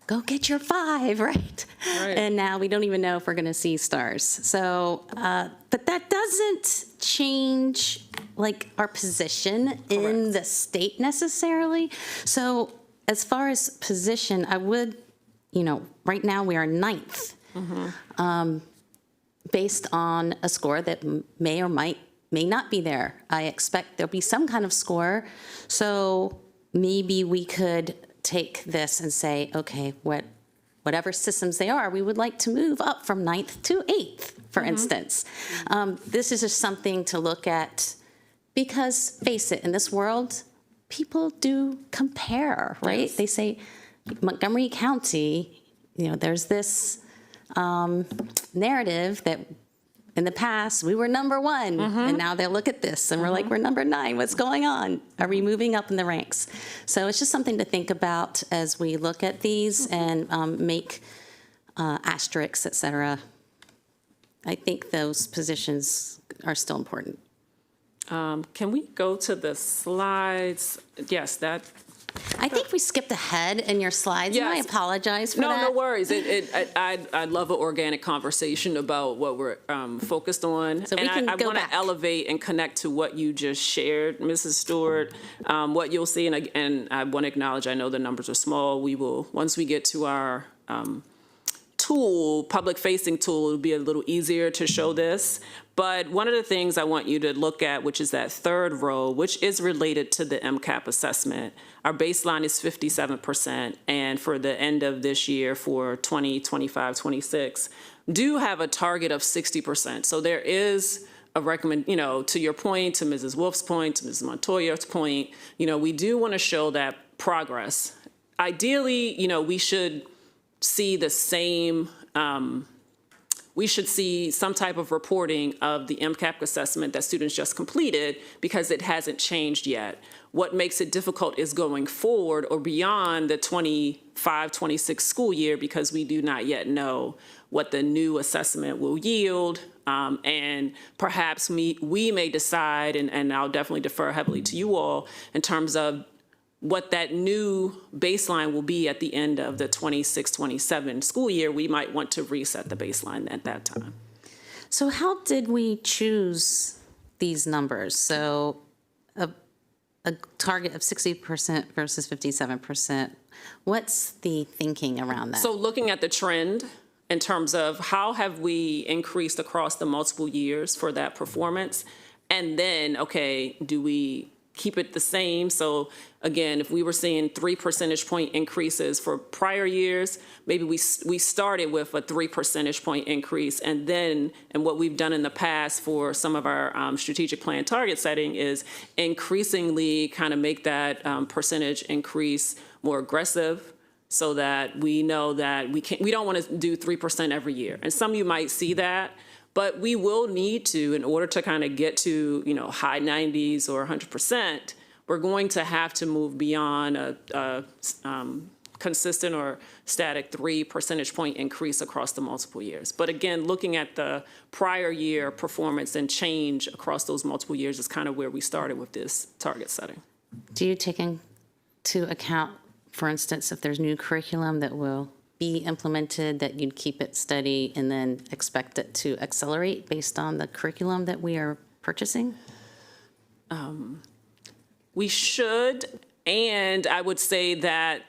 Speaker 1: go get your 5, right?
Speaker 4: Right.
Speaker 1: And now we don't even know if we're going to see stars. So, but that doesn't change like our position in the state necessarily. So as far as position, I would, right now we are 9th. Based on a score that may or may not be there. I expect there'll be some kind of score. So maybe we could take this and say, okay, whatever systems they are, we would like to move up from 9th to 8th, for instance. This is just something to look at because, face it, in this world, people do compare, right? Yes. They say Montgomery County, there's this narrative that in the past we were number 1, and now they look at this and we're like, we're number 9. What's going on? Are we moving up in the ranks? So it's just something to think about as we look at these and make asterisks, et cetera. I think those positions are still important.
Speaker 4: Can we go to the slides? Yes, that.
Speaker 1: I think we skipped ahead in your slides, and I apologize for that.
Speaker 4: No worries. I'd love an organic conversation about what we're focused on.
Speaker 1: So we can
Speaker 4: I want to elevate and connect to what you just shared, Mrs. Stewart. What you'll see, and I want to acknowledge, I know the numbers are small. We will, once we get to our tool, public-facing tool, it'll be a little easier to show this. But one of the things I want you to look at, which is that third row, which is related to the MCAP assessment. Our baseline is 57%, and for the end of this year, for 2025, 26, do have a target of 60%. So there is a to your point, to Mrs. Wolf's point, to Mrs. Montoya's point, we do want to show that progress. Ideally, we should see the same, we should see some type of reporting of the MCAP assessment that students just completed because it hasn't changed yet. What makes it difficult is going forward or beyond the 25-26 school year because we do not yet know what the new assessment will yield. And perhaps we may decide, and I'll definitely defer heavily to you all, in terms of what that new baseline will be at the end of the 26-27 school year. We might want to reset the baseline at that time.
Speaker 1: So how did we choose these numbers? So a target of 60% versus 57%. What's the thinking around that?
Speaker 4: So looking at the trend in terms of how have we increased across the multiple years for that performance? And then, okay, do we keep it the same? So again, if we were seeing 3 percentage point increases for prior years, maybe we started with a 3 percentage point increase, and then, and what we've done in the past for some of our strategic plan target setting is increasingly kind of make that percentage increase more aggressive, so that we know that we don't want to do 3% every year. And some of you might see that, but we will need to, in order to kind of get to, high 90s or 100%, we're going to have to move beyond a consistent or static 3 percentage point increase across the multiple years. But again, looking at the prior year performance and change across those multiple years is kind of where we started with this target setting.
Speaker 1: Do you take into account, for instance, if there's new curriculum that will be implemented, that you'd keep it steady and then expect it to accelerate based on the curriculum that we are purchasing?
Speaker 4: We should, and I would say that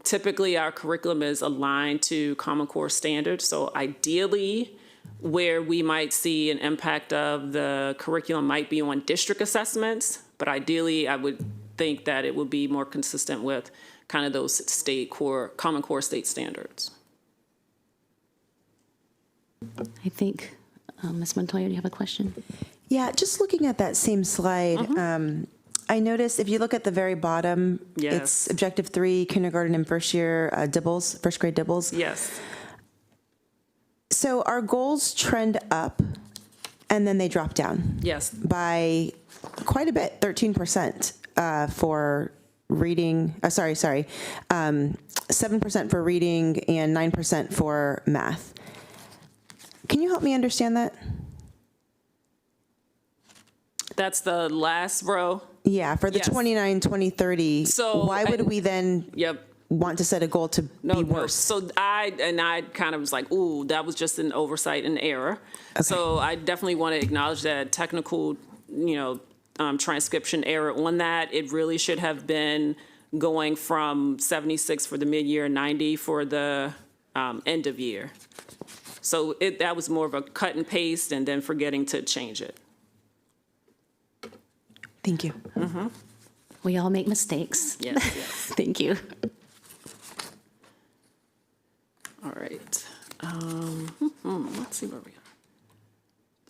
Speaker 4: typically our curriculum is aligned to Common Core standards. So ideally, where we might see an impact of the curriculum might be on district assessments, but ideally I would think that it would be more consistent with kind of those Common Core state standards.
Speaker 1: I think, Ms. Montoya, do you have a question?
Speaker 2: Yeah, just looking at that same slide, I noticed if you look at the very bottom, it's Objective 3, kindergarten and first grade dibbles.
Speaker 4: Yes.
Speaker 2: So our goals trend up and then they drop down.
Speaker 4: Yes.
Speaker 2: By quite a bit, 13% for reading, 7% for reading and 9% for math. Can you help me understand that?
Speaker 4: That's the last row.
Speaker 2: Yeah, for the 29, 20, 30.
Speaker 4: So
Speaker 2: why would we then?
Speaker 4: Yep.
Speaker 2: want to set a goal to be worse.
Speaker 4: So I kind of was like, ooh, that was just an oversight and error.
Speaker 2: Okay.
Speaker 4: So I definitely want to acknowledge that technical, transcription error on that. It really should have been going from 76 for the mid-year, 90 for the end of year. So that was more of a cut and paste and then forgetting to change it.
Speaker 2: Thank you.
Speaker 1: We all make mistakes.
Speaker 4: Yes, yes.
Speaker 1: Thank you.
Speaker 4: All right. Let's see where we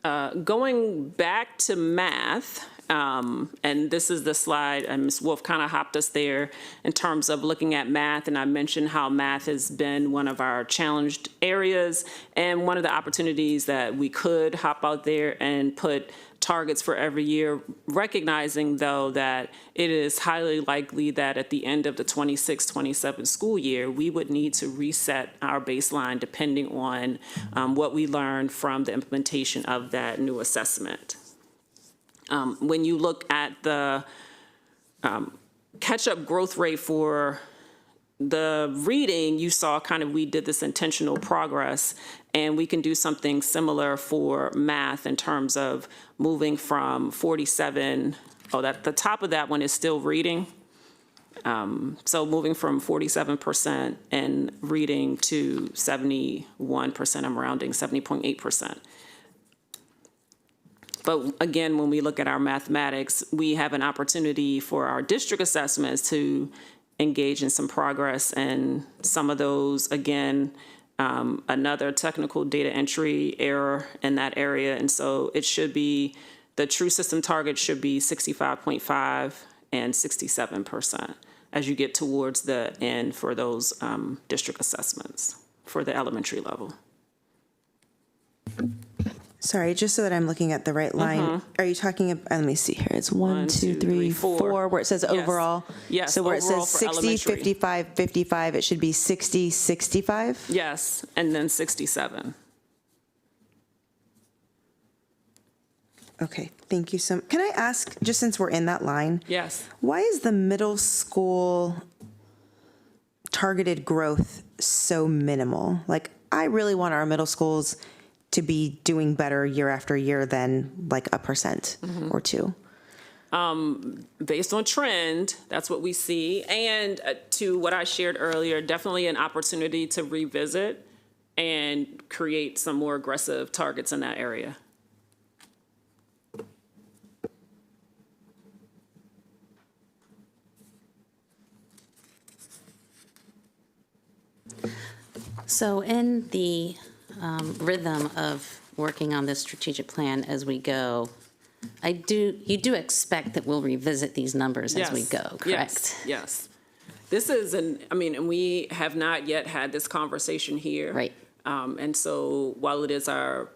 Speaker 4: are. Going back to math, and this is the slide, and Ms. Wolf kind of hopped us there in terms of looking at math, and I mentioned how math has been one of our challenged areas, and one of the opportunities that we could hop out there and put targets for every year, recognizing, though, that it is highly likely that at the end of the 26-27 school year, we would need to reset our baseline depending on what we learned from the implementation of that new assessment. When you look at the catch-up growth rate for the reading, you saw kind of we did this intentional progress, and we can do something similar for math in terms of moving from 47, the top of that one is still reading. So moving from 47% in reading to 71%, I'm rounding 70.8%. But again, when we look at our mathematics, we have an opportunity for our district assessments to engage in some progress, and some of those, again, another technical data entry error in that area. And so it should be, the true system target should be 65.5 and 67% as you get towards the end for those district assessments for the elementary level.
Speaker 2: Sorry, just so that I'm looking at the right line, are you talking about, let me see here, it's 1, 2, 3, 4, where it says overall?
Speaker 4: Yes,
Speaker 2: So where it
Speaker 4: overall
Speaker 2: says
Speaker 4: for
Speaker 2: 60,
Speaker 4: elementary.
Speaker 2: 55, 55, it should be 60, 65?
Speaker 4: Yes, and then 67.
Speaker 2: Okay, thank you so much. Can I ask, just since we're in that line?
Speaker 4: Yes.
Speaker 2: Why is the middle school targeted growth so minimal? Like, I really want our middle schools to be doing better year after year than like 1% or 2%.
Speaker 4: Based on trend, that's what we see. And to what I shared earlier, definitely an opportunity to revisit and create some more aggressive targets in that area.
Speaker 1: So in the rhythm of working on this strategic plan as we go, you do expect that we'll revisit these numbers as we go, correct?
Speaker 4: Yes. This is and we have not yet had this conversation here.
Speaker 1: Right.
Speaker 4: And so while it is our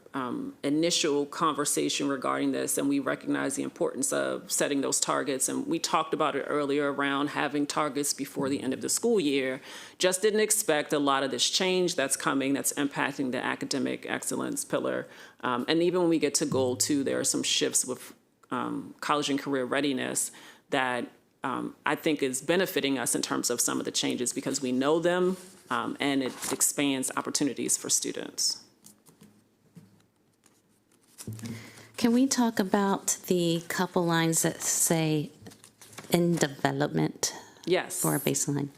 Speaker 4: initial conversation regarding this, and we recognize the importance of setting those targets, and we talked about it earlier around having targets before the end of the school year, just didn't expect a lot of this change that's coming that's impacting the academic excellence pillar. And even when we get to goal 2, there are some shifts with college and career readiness that I think is benefiting us in terms of some of the changes because we know them, and it expands opportunities for students.
Speaker 1: Can we talk about the couple lines that say in development
Speaker 4: Yes.
Speaker 1: for a baseline?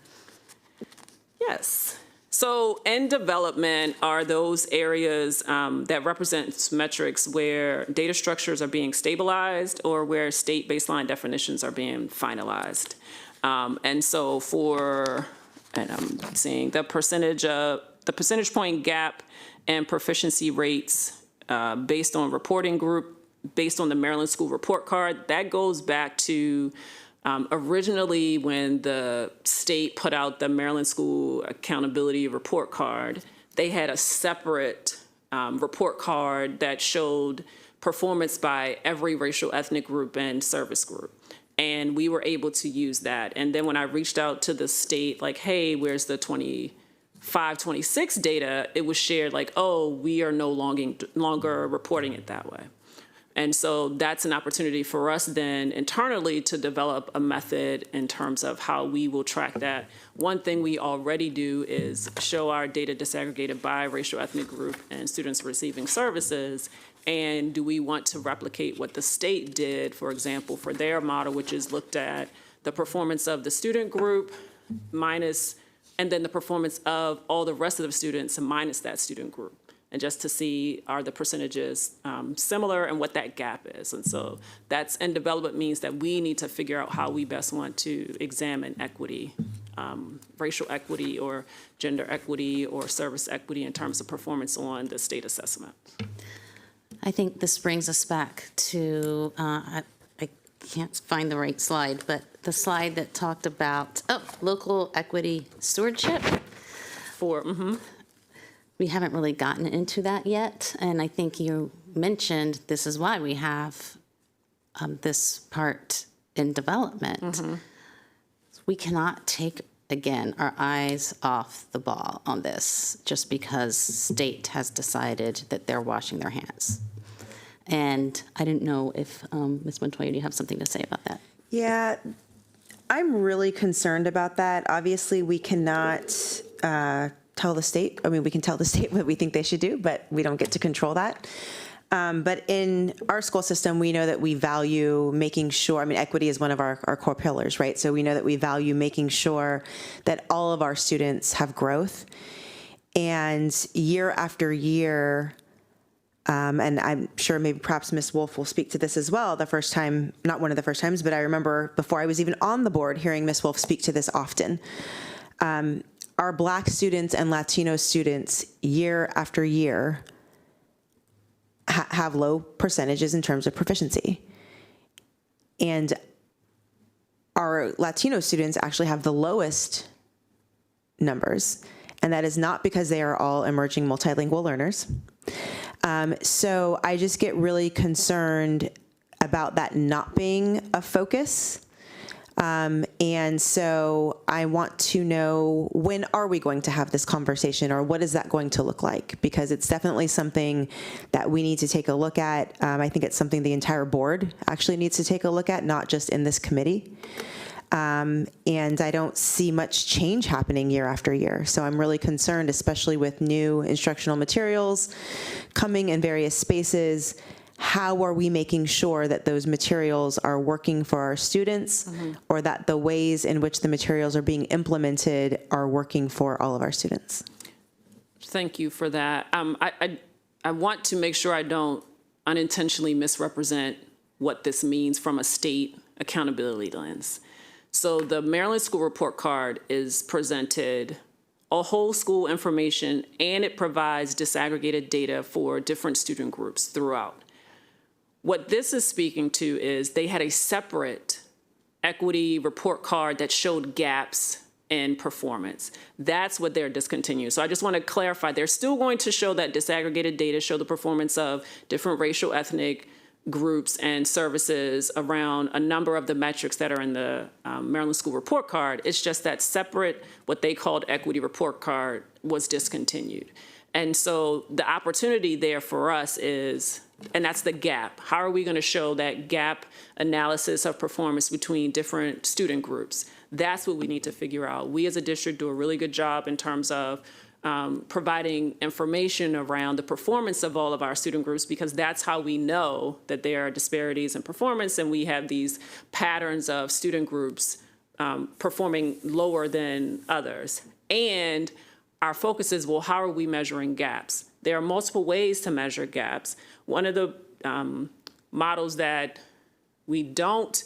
Speaker 4: Yes. So in development are those areas that represent metrics where data structures are being stabilized or where state baseline definitions are being finalized. And so and I'm seeing the percentage point gap and proficiency rates based on reporting group, based on the Maryland School Report Card, that goes back to originally when the state put out the Maryland School Accountability Report Card. They had a separate report card that showed performance by every racial ethnic group and service group. And we were able to use that. And then when I reached out to the state, like, hey, where's the 25-26 data, it was shared like, oh, we are no longer reporting it that way. And so that's an opportunity for us then internally to develop a method in terms of how we will track that. One thing we already do is show our data disaggregated by racial ethnic group and students receiving services. And do we want to replicate what the state did, for example, for their model, which is looked at the performance of the student group minus, and then the performance of all the rest of the students minus that student group. And just to see, are the percentages similar and what that gap is. And so that's, and development means that we need to figure out how we best want to examine equity, racial equity or gender equity or service equity in terms of performance on the state assessment.
Speaker 1: I think this brings us back to, I can't find the right slide, but the slide that talked about, local equity stewardship. We haven't really gotten into that yet, and I think you mentioned this is why we have this part in development. We cannot take, again, our eyes off the ball on this just because state has decided that they're washing their hands. And I didn't know if, Ms. Montoya, do you have something to say about that?
Speaker 2: Yeah, I'm really concerned about that. Obviously, we cannot tell the state, we can tell the state what we think they should do, but we don't get to control that. But in our school system, we know that we value making sure, equity is one of our core pillars, right? So we know that we value making sure that all of our students have growth. And year after year, and I'm sure maybe perhaps Ms. Wolf will speak to this as well, the first time, not one of the first times, but I remember before I was even on the board hearing Ms. Wolf speak to this often. Our Black students and Latino students year after year have low percentages in terms of proficiency. And our Latino students actually have the lowest numbers, and that is not because they are all emerging multilingual learners. So I just get really concerned about that not being a focus. And so I want to know, when are we going to have this conversation, or what is that going to look like? Because it's definitely something that we need to take a look at. I think it's something the entire board actually needs to take a look at, not just in this committee. And I don't see much change happening year after year. So I'm really concerned, especially with new instructional materials coming in various spaces. How are we making sure that those materials are working for our students, or that the ways in which the materials are being implemented are working for all of our students?
Speaker 4: Thank you for that. I want to make sure I don't unintentionally misrepresent what this means from a state accountability lens. So the Maryland School Report Card is presented a whole school information, and it provides disaggregated data for different student groups throughout. What this is speaking to is they had a separate equity report card that showed gaps in performance. That's what they're discontinuing. So I just want to clarify, they're still going to show that disaggregated data, show the performance of different racial, ethnic groups and services around a number of the metrics that are in the Maryland School Report Card. It's just that separate, what they called equity report card, was discontinued. And so the opportunity there for us is, and that's the gap. How are we going to show that gap analysis of performance between different student groups? That's what we need to figure out. We as a district do a really good job in terms of providing information around the performance of all of our student groups, because that's how we know that there are disparities in performance, and we have these patterns of student groups performing lower than others. And our focus is, well, how are we measuring gaps? There are multiple ways to measure gaps. One of the models that we don't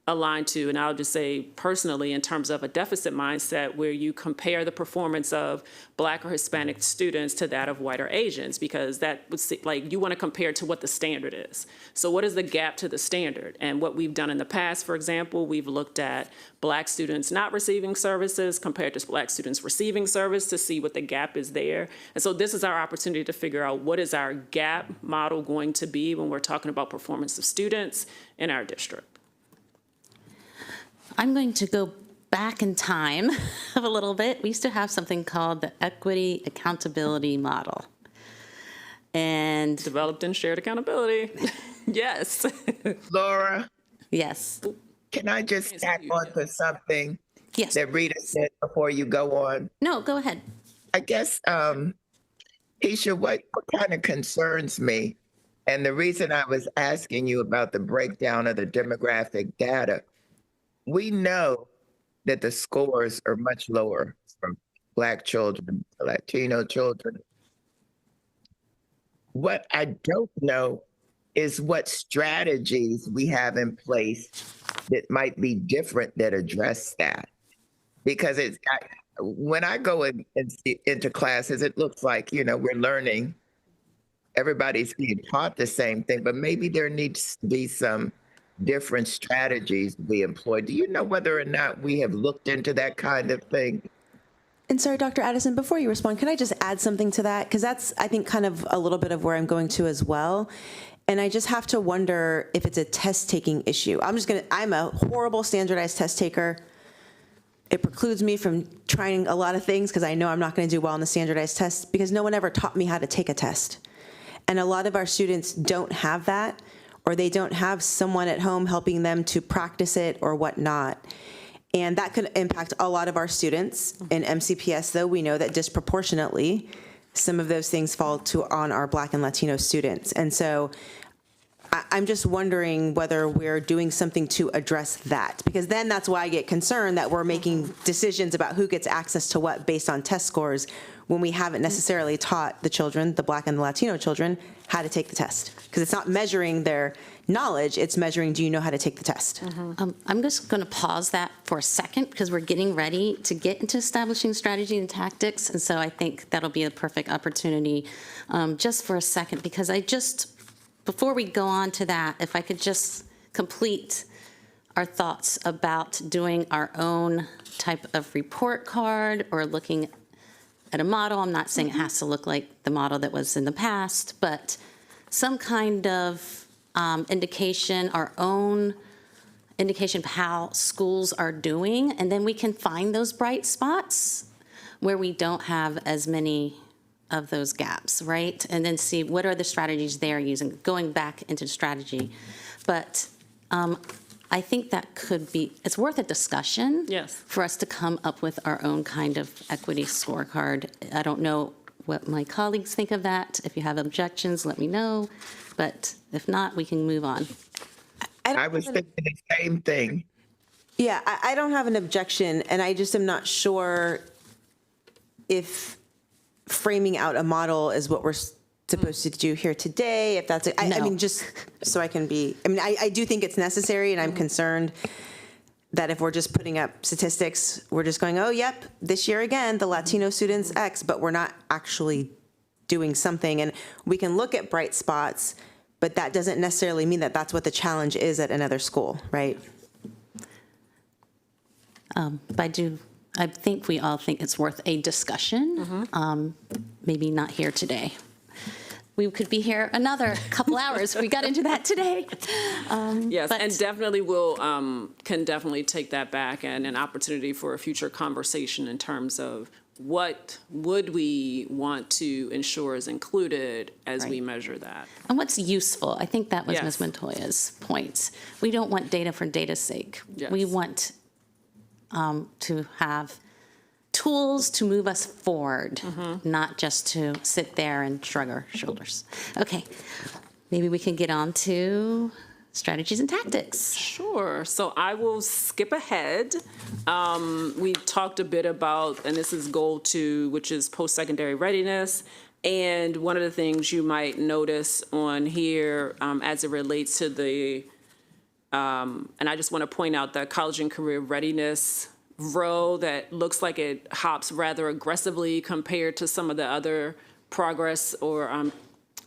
Speaker 4: align to, and I'll just say personally, in terms of a deficit mindset, where you compare the performance of Black or Hispanic students to that of white or Asians, because that would like, you want to compare to what the standard is. So what is the gap to the standard? And what we've done in the past, for example, we've looked at Black students not receiving services compared to Black students receiving service to see what the gap is there. And so this is our opportunity to figure out what is our gap model going to be when we're talking about performance of students in our district.
Speaker 1: I'm going to go back in time a little bit. We used to have something called the Equity Accountability Model. And
Speaker 4: Developed and shared accountability. Yes.
Speaker 3: Laura,
Speaker 1: yes,
Speaker 3: can I just tack on to something
Speaker 1: yes.
Speaker 3: that Rita said before you go on?
Speaker 1: No, go ahead.
Speaker 3: I guess, Keisha, what kind of concerns me, and the reason I was asking you about the breakdown of the demographic data, we know that the scores are much lower from Black children, Latino children. What I don't know is what strategies we have in place that might be different that address that. Because when I go into classes, it looks like, we're learning, everybody's being taught the same thing, but maybe there needs to be some different strategies we employ. Do you know whether or not we have looked into that kind of thing?
Speaker 2: And sorry, Dr. Addison, before you respond, can I just add something to that? Because that's, I think, kind of a little bit of where I'm going to as well. And I just have to wonder if it's a test-taking issue. I'm a horrible standardized test taker. It precludes me from trying a lot of things because I know I'm not going to do well on the standardized tests because no one ever taught me how to take a test. And a lot of our students don't have that, or they don't have someone at home helping them to practice it or whatnot. And that could impact a lot of our students. In MCPS, though, we know that disproportionately, some of those things fall on our Black and Latino students. And so I'm just wondering whether we're doing something to address that, because then that's why I get concerned that we're making decisions about who gets access to what based on test scores when we haven't necessarily taught the children, the Black and the Latino children, how to take the test. Because it's not measuring their knowledge, it's measuring, do you know how to take the test?
Speaker 1: I'm just going to pause that for a second because we're getting ready to get into establishing strategy and tactics. And so I think that'll be a perfect opportunity just for a second, because before we go on to that, if I could just complete our thoughts about doing our own type of report card or looking at a model. I'm not saying it has to look like the model that was in the past, but some kind of indication, our own indication of how schools are doing, and then we can find those bright spots where we don't have as many of those gaps, right? And then see what are the strategies they're using, going back into strategy. But I think that it's worth a discussion.
Speaker 4: Yes.
Speaker 1: For us to come up with our own kind of equity scorecard. I don't know what my colleagues think of that. If you have objections, let me know. But if not, we can move on.
Speaker 3: I was thinking the same thing.
Speaker 2: Yeah, I don't have an objection, and I just am not sure if framing out a model is what we're supposed to do here today, if that's, I mean, just so I can be, I do think it's necessary, and I'm concerned that if we're just putting up statistics, we're just going, oh, yep, this year again, the Latino students X, but we're not actually doing something. And we can look at bright spots, but that doesn't necessarily mean that that's what the challenge is at another school, right?
Speaker 1: But I think we all think it's worth a discussion, maybe not here today. We could be here another couple hours if we got into that today.
Speaker 4: Yes, and definitely can definitely take that back and an opportunity for a future conversation in terms of what would we want to ensure is included as we measure that.
Speaker 1: And what's useful? I think that was
Speaker 4: Yes.
Speaker 1: Ms. Montoya's point. We don't want data for data's sake.
Speaker 4: Yes.
Speaker 1: We want to have tools to move us forward, not just to sit there and shrug our shoulders. Okay, maybe we can get on to strategies and tactics.
Speaker 4: Sure. So I will skip ahead. We talked a bit about, and this is goal 2, which is post-secondary readiness. And one of the things you might notice on here as it relates to the, and I just want to point out that college and career readiness row that looks like it hops rather aggressively compared to some of the other progress or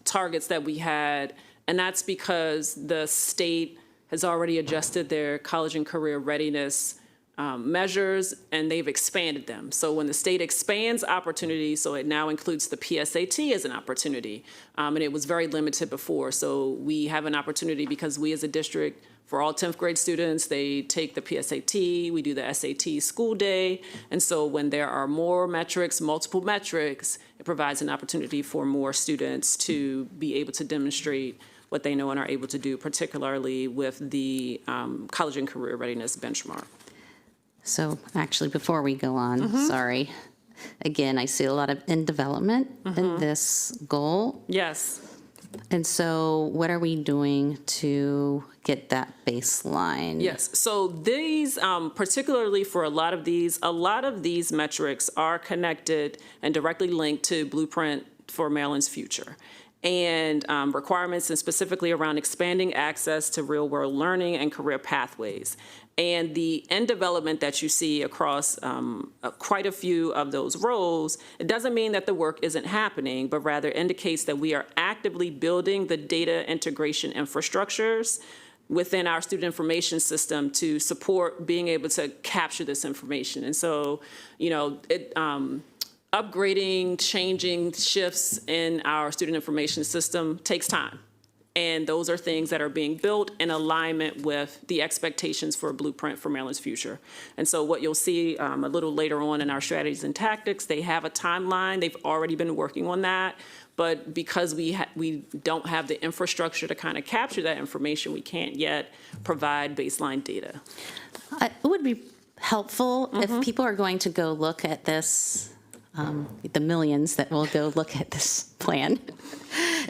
Speaker 4: targets that we had. And that's because the state has already adjusted their college and career readiness measures, and they've expanded them. So when the state expands opportunities, so it now includes the PSAT as an opportunity, and it was very limited before. So we have an opportunity because we as a district, for all 10th grade students, they take the PSAT, we do the SAT school day, and so when there are more metrics, multiple metrics, it provides an opportunity for more students to be able to demonstrate what they know and are able to do, particularly with the college and career readiness benchmark.
Speaker 1: So actually, before we go on, sorry. Again, I see a lot of in development in this goal.
Speaker 4: Yes.
Speaker 1: And so what are we doing to get that baseline?
Speaker 4: Yes. So these, particularly for a lot of these metrics are connected and directly linked to Blueprint for Maryland's Future. And requirements, and specifically around expanding access to real-world learning and career pathways. And the end development that you see across quite a few of those roles, it doesn't mean that the work isn't happening, but rather indicates that we are actively building the data integration infrastructures within our student information system to support being able to capture this information. And so, upgrading, changing, shifts in our student information system takes time. And those are things that are being built in alignment with the expectations for a Blueprint for Maryland's Future. And so what you'll see a little later on in our strategies and tactics, they have a timeline. They've already been working on that. But because we don't have the infrastructure to kind of capture that information, we can't yet provide baseline data.
Speaker 1: It would be helpful if people are going to go look at this, the millions that will go look at this plan.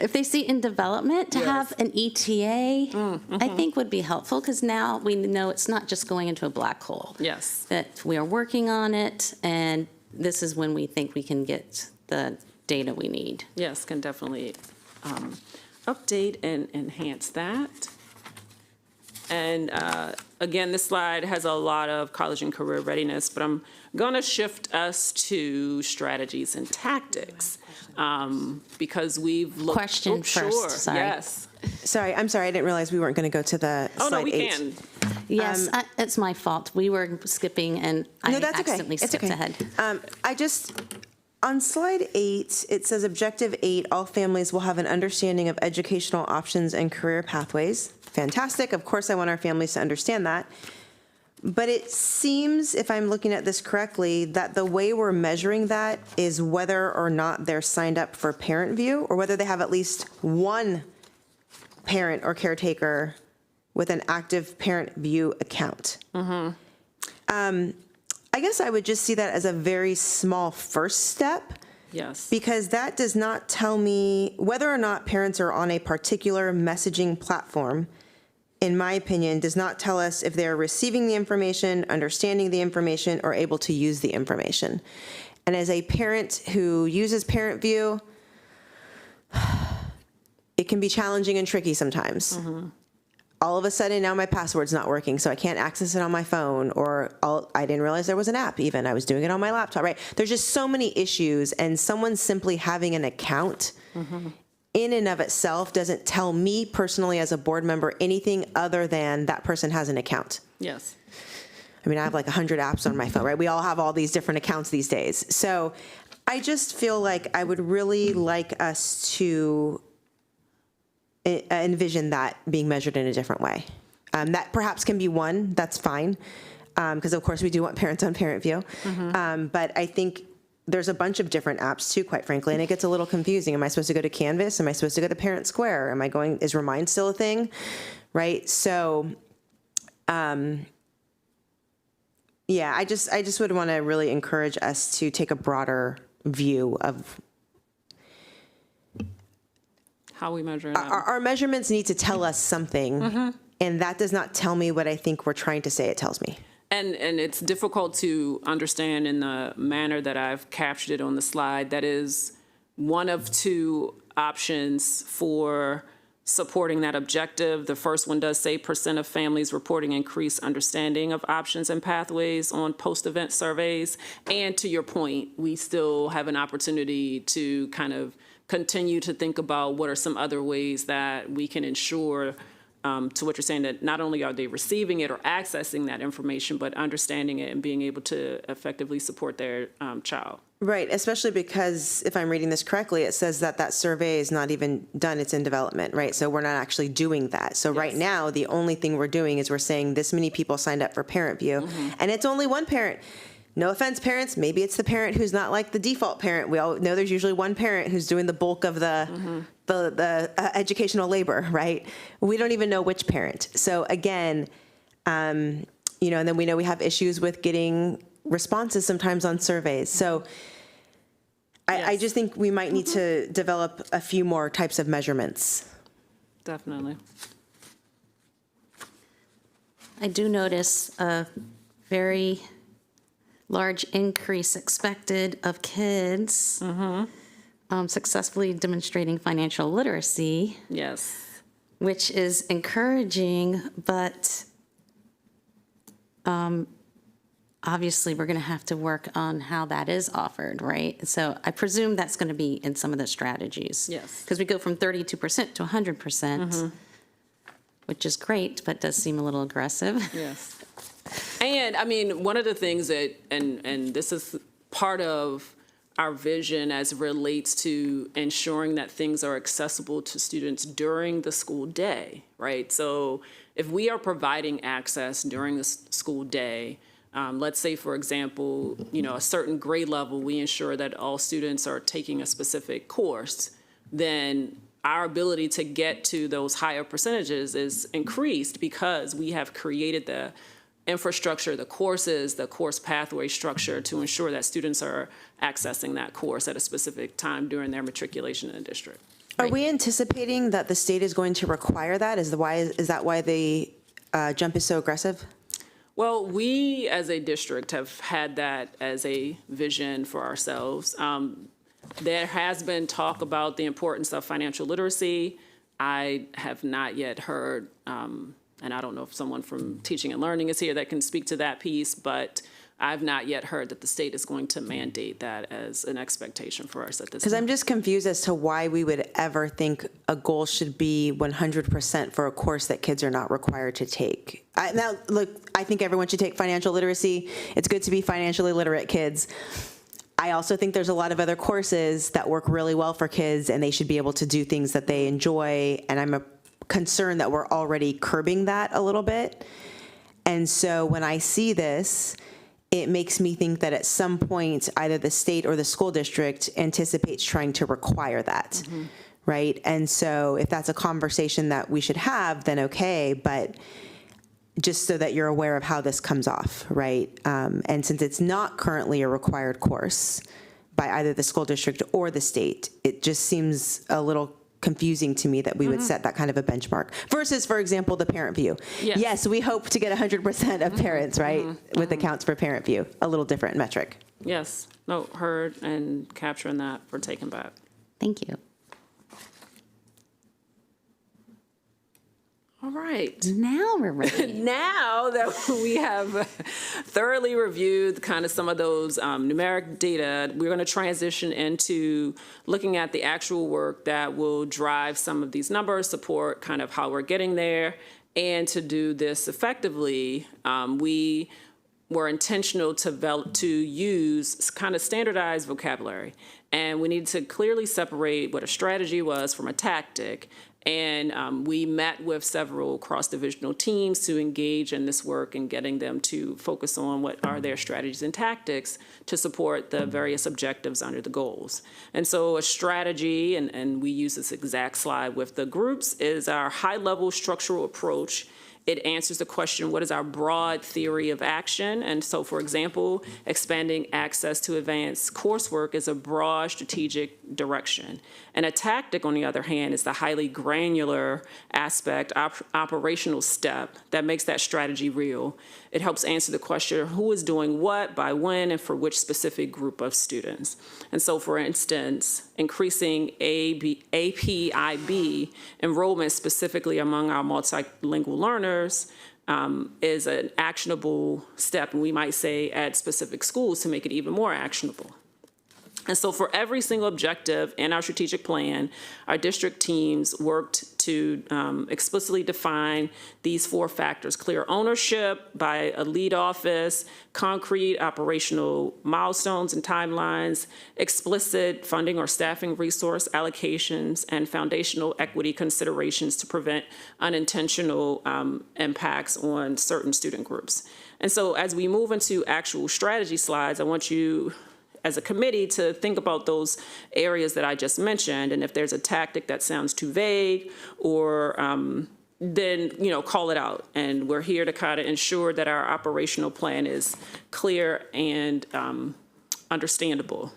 Speaker 1: If they see in development to have an ETA, I think would be helpful, because now we know it's not just going into a black hole.
Speaker 4: Yes.
Speaker 1: That we are working on it, and this is when we think we can get the data we need.
Speaker 4: Yes, can definitely update and enhance that. And again, this slide has a lot of college and career readiness, but I'm going to shift us to strategies and tactics because we've looked.
Speaker 1: Question first, sorry.
Speaker 4: Yes.
Speaker 2: I'm sorry, I didn't realize we weren't going to go to the
Speaker 4: Oh,
Speaker 2: slide
Speaker 4: no, we
Speaker 2: 8.
Speaker 4: can.
Speaker 1: Yes, it's my fault. We were skipping, and I
Speaker 2: No, that's okay.
Speaker 1: accidentally
Speaker 2: It's
Speaker 1: skipped
Speaker 2: okay.
Speaker 1: ahead.
Speaker 2: On slide 8, it says objective 8, all families will have an understanding of educational options and career pathways. Fantastic. Of course, I want our families to understand that. But it seems, if I'm looking at this correctly, that the way we're measuring that is whether or not they're signed up for Parent View, or whether they have at least one parent or caretaker with an active Parent View account. I guess I would just see that as a very small first step,
Speaker 4: Yes.
Speaker 2: because that does not tell me whether or not parents are on a particular messaging platform. In my opinion, does not tell us if they're receiving the information, understanding the information, or able to use the information. And as a parent who uses Parent View, it can be challenging and tricky sometimes. All of a sudden, now my password's not working, so I can't access it on my phone, or I didn't realize there was an app even. I was doing it on my laptop, right? There's just so many issues, and someone simply having an account in and of itself doesn't tell me personally as a board member anything other than that person has an account.
Speaker 4: Yes.
Speaker 2: I mean, I have like 100 apps on my phone, right? We all have all these different accounts these days. So I just feel like I would really like us to envision that being measured in a different way. That perhaps can be one, that's fine, because of course we do want parents on Parent View. But I think there's a bunch of different apps too, quite frankly, and it gets a little confusing. Am I supposed to go to Canvas? Am I supposed to go to Parent Square? Is Remind still a thing? Right? So, yeah, I just would want to really encourage us to take a broader view of
Speaker 4: How we measure it out.
Speaker 2: our measurements need to tell us something, and that does not tell me what I think we're trying to say it tells me.
Speaker 4: And it's difficult to understand in the manner that I've captured it on the slide. That is one of two options for supporting that objective. The first one does say % of families reporting increased understanding of options and pathways on post-event surveys. And to your point, we still have an opportunity to kind of continue to think about what are some other ways that we can ensure to what you're saying, that not only are they receiving it or accessing that information, but understanding it and being able to effectively support their child.
Speaker 2: Right, especially because if I'm reading this correctly, it says that that survey is not even done, it's in development, right? So we're not actually doing that. So right now, the only thing we're doing is we're saying this many people signed up for Parent View, and it's only one parent. No offense, parents, maybe it's the parent who's not like the default parent. We all know there's usually one parent who's doing the bulk of the educational labor, right? We don't even know which parent. So again, and then we know we have issues with getting responses sometimes on surveys. So I just think we might need to develop a few more types of measurements.
Speaker 4: Definitely.
Speaker 1: I do notice a very large increase expected of kids successfully demonstrating financial literacy,
Speaker 4: Yes.
Speaker 1: which is encouraging, but obviously we're going to have to work on how that is offered, right? So I presume that's going to be in some of the strategies.
Speaker 4: Yes.
Speaker 1: Because we go from 32% to 100%, which is great, but does seem a little aggressive.
Speaker 4: Yes. And I mean, one of the things that, and this is part of our vision as it relates to ensuring that things are accessible to students during the school day, right? So if we are providing access during the school day, let's say, for example, a certain grade level, we ensure that all students are taking a specific course, then our ability to get to those higher percentages is increased because we have created the infrastructure, the courses, the course pathway structure to ensure that students are accessing that course at a specific time during their matriculation in the district.
Speaker 2: Are we anticipating that the state is going to require that? Is that why the jump is so aggressive?
Speaker 4: Well, we as a district have had that as a vision for ourselves. There has been talk about the importance of financial literacy. I have not yet heard, and I don't know if someone from teaching and learning is here that can speak to that piece, but I've not yet heard that the state is going to mandate that as an expectation for us at this
Speaker 2: Because
Speaker 4: time.
Speaker 2: I'm just confused as to why we would ever think a goal should be 100% for a course that kids are not required to take. Now, look, I think everyone should take financial literacy. It's good to be financially literate kids. I also think there's a lot of other courses that work really well for kids, and they should be able to do things that they enjoy, and I'm concerned that we're already curbing that a little bit. And so when I see this, it makes me think that at some point, either the state or the school district anticipates trying to require that, right? And so if that's a conversation that we should have, then okay, but just so that you're aware of how this comes off, right? And since it's not currently a required course by either the school district or the state, it just seems a little confusing to me that we would set that kind of a benchmark versus, for example, the Parent View. Yes, we hope to get 100% of parents, right, with accounts for Parent View, a little different metric.
Speaker 4: Yes, no, heard and capturing that for taking back.
Speaker 1: Thank you.
Speaker 4: All right.
Speaker 1: Now we're ready.
Speaker 4: Now that we have thoroughly reviewed kind of some of those numeric data, we're going to transition into looking at the actual work that will drive some of these numbers, support kind of how we're getting there. And to do this effectively, we were intentional to use kind of standardized vocabulary. And we need to clearly separate what a strategy was from a tactic. And we met with several cross-divisional teams to engage in this work and getting them to focus on what are their strategies and tactics to support the various objectives under the goals. And so a strategy, and we use this exact slide with the groups, is our high-level structural approach. It answers the question, what is our broad theory of action? And so, for example, expanding access to advanced coursework is a broad strategic direction. And a tactic, on the other hand, is the highly granular aspect, operational step that makes that strategy real. It helps answer the question, who is doing what, by when, and for which specific group of students. And so, for instance, increasing APIB enrollment specifically among our multilingual learners is an actionable step, and we might say at specific schools to make it even more actionable. And so for every single objective in our strategic plan, our district teams worked to explicitly define these 4 factors: clear ownership by a lead office, concrete operational milestones and timelines, explicit funding or staffing resource allocations, and foundational equity considerations to prevent unintentional impacts on certain student groups. And so as we move into actual strategy slides, I want you as a committee to think about those areas that I just mentioned, and if there's a tactic that sounds too vague, or then call it out. And we're here to kind of ensure that our operational plan is clear and understandable.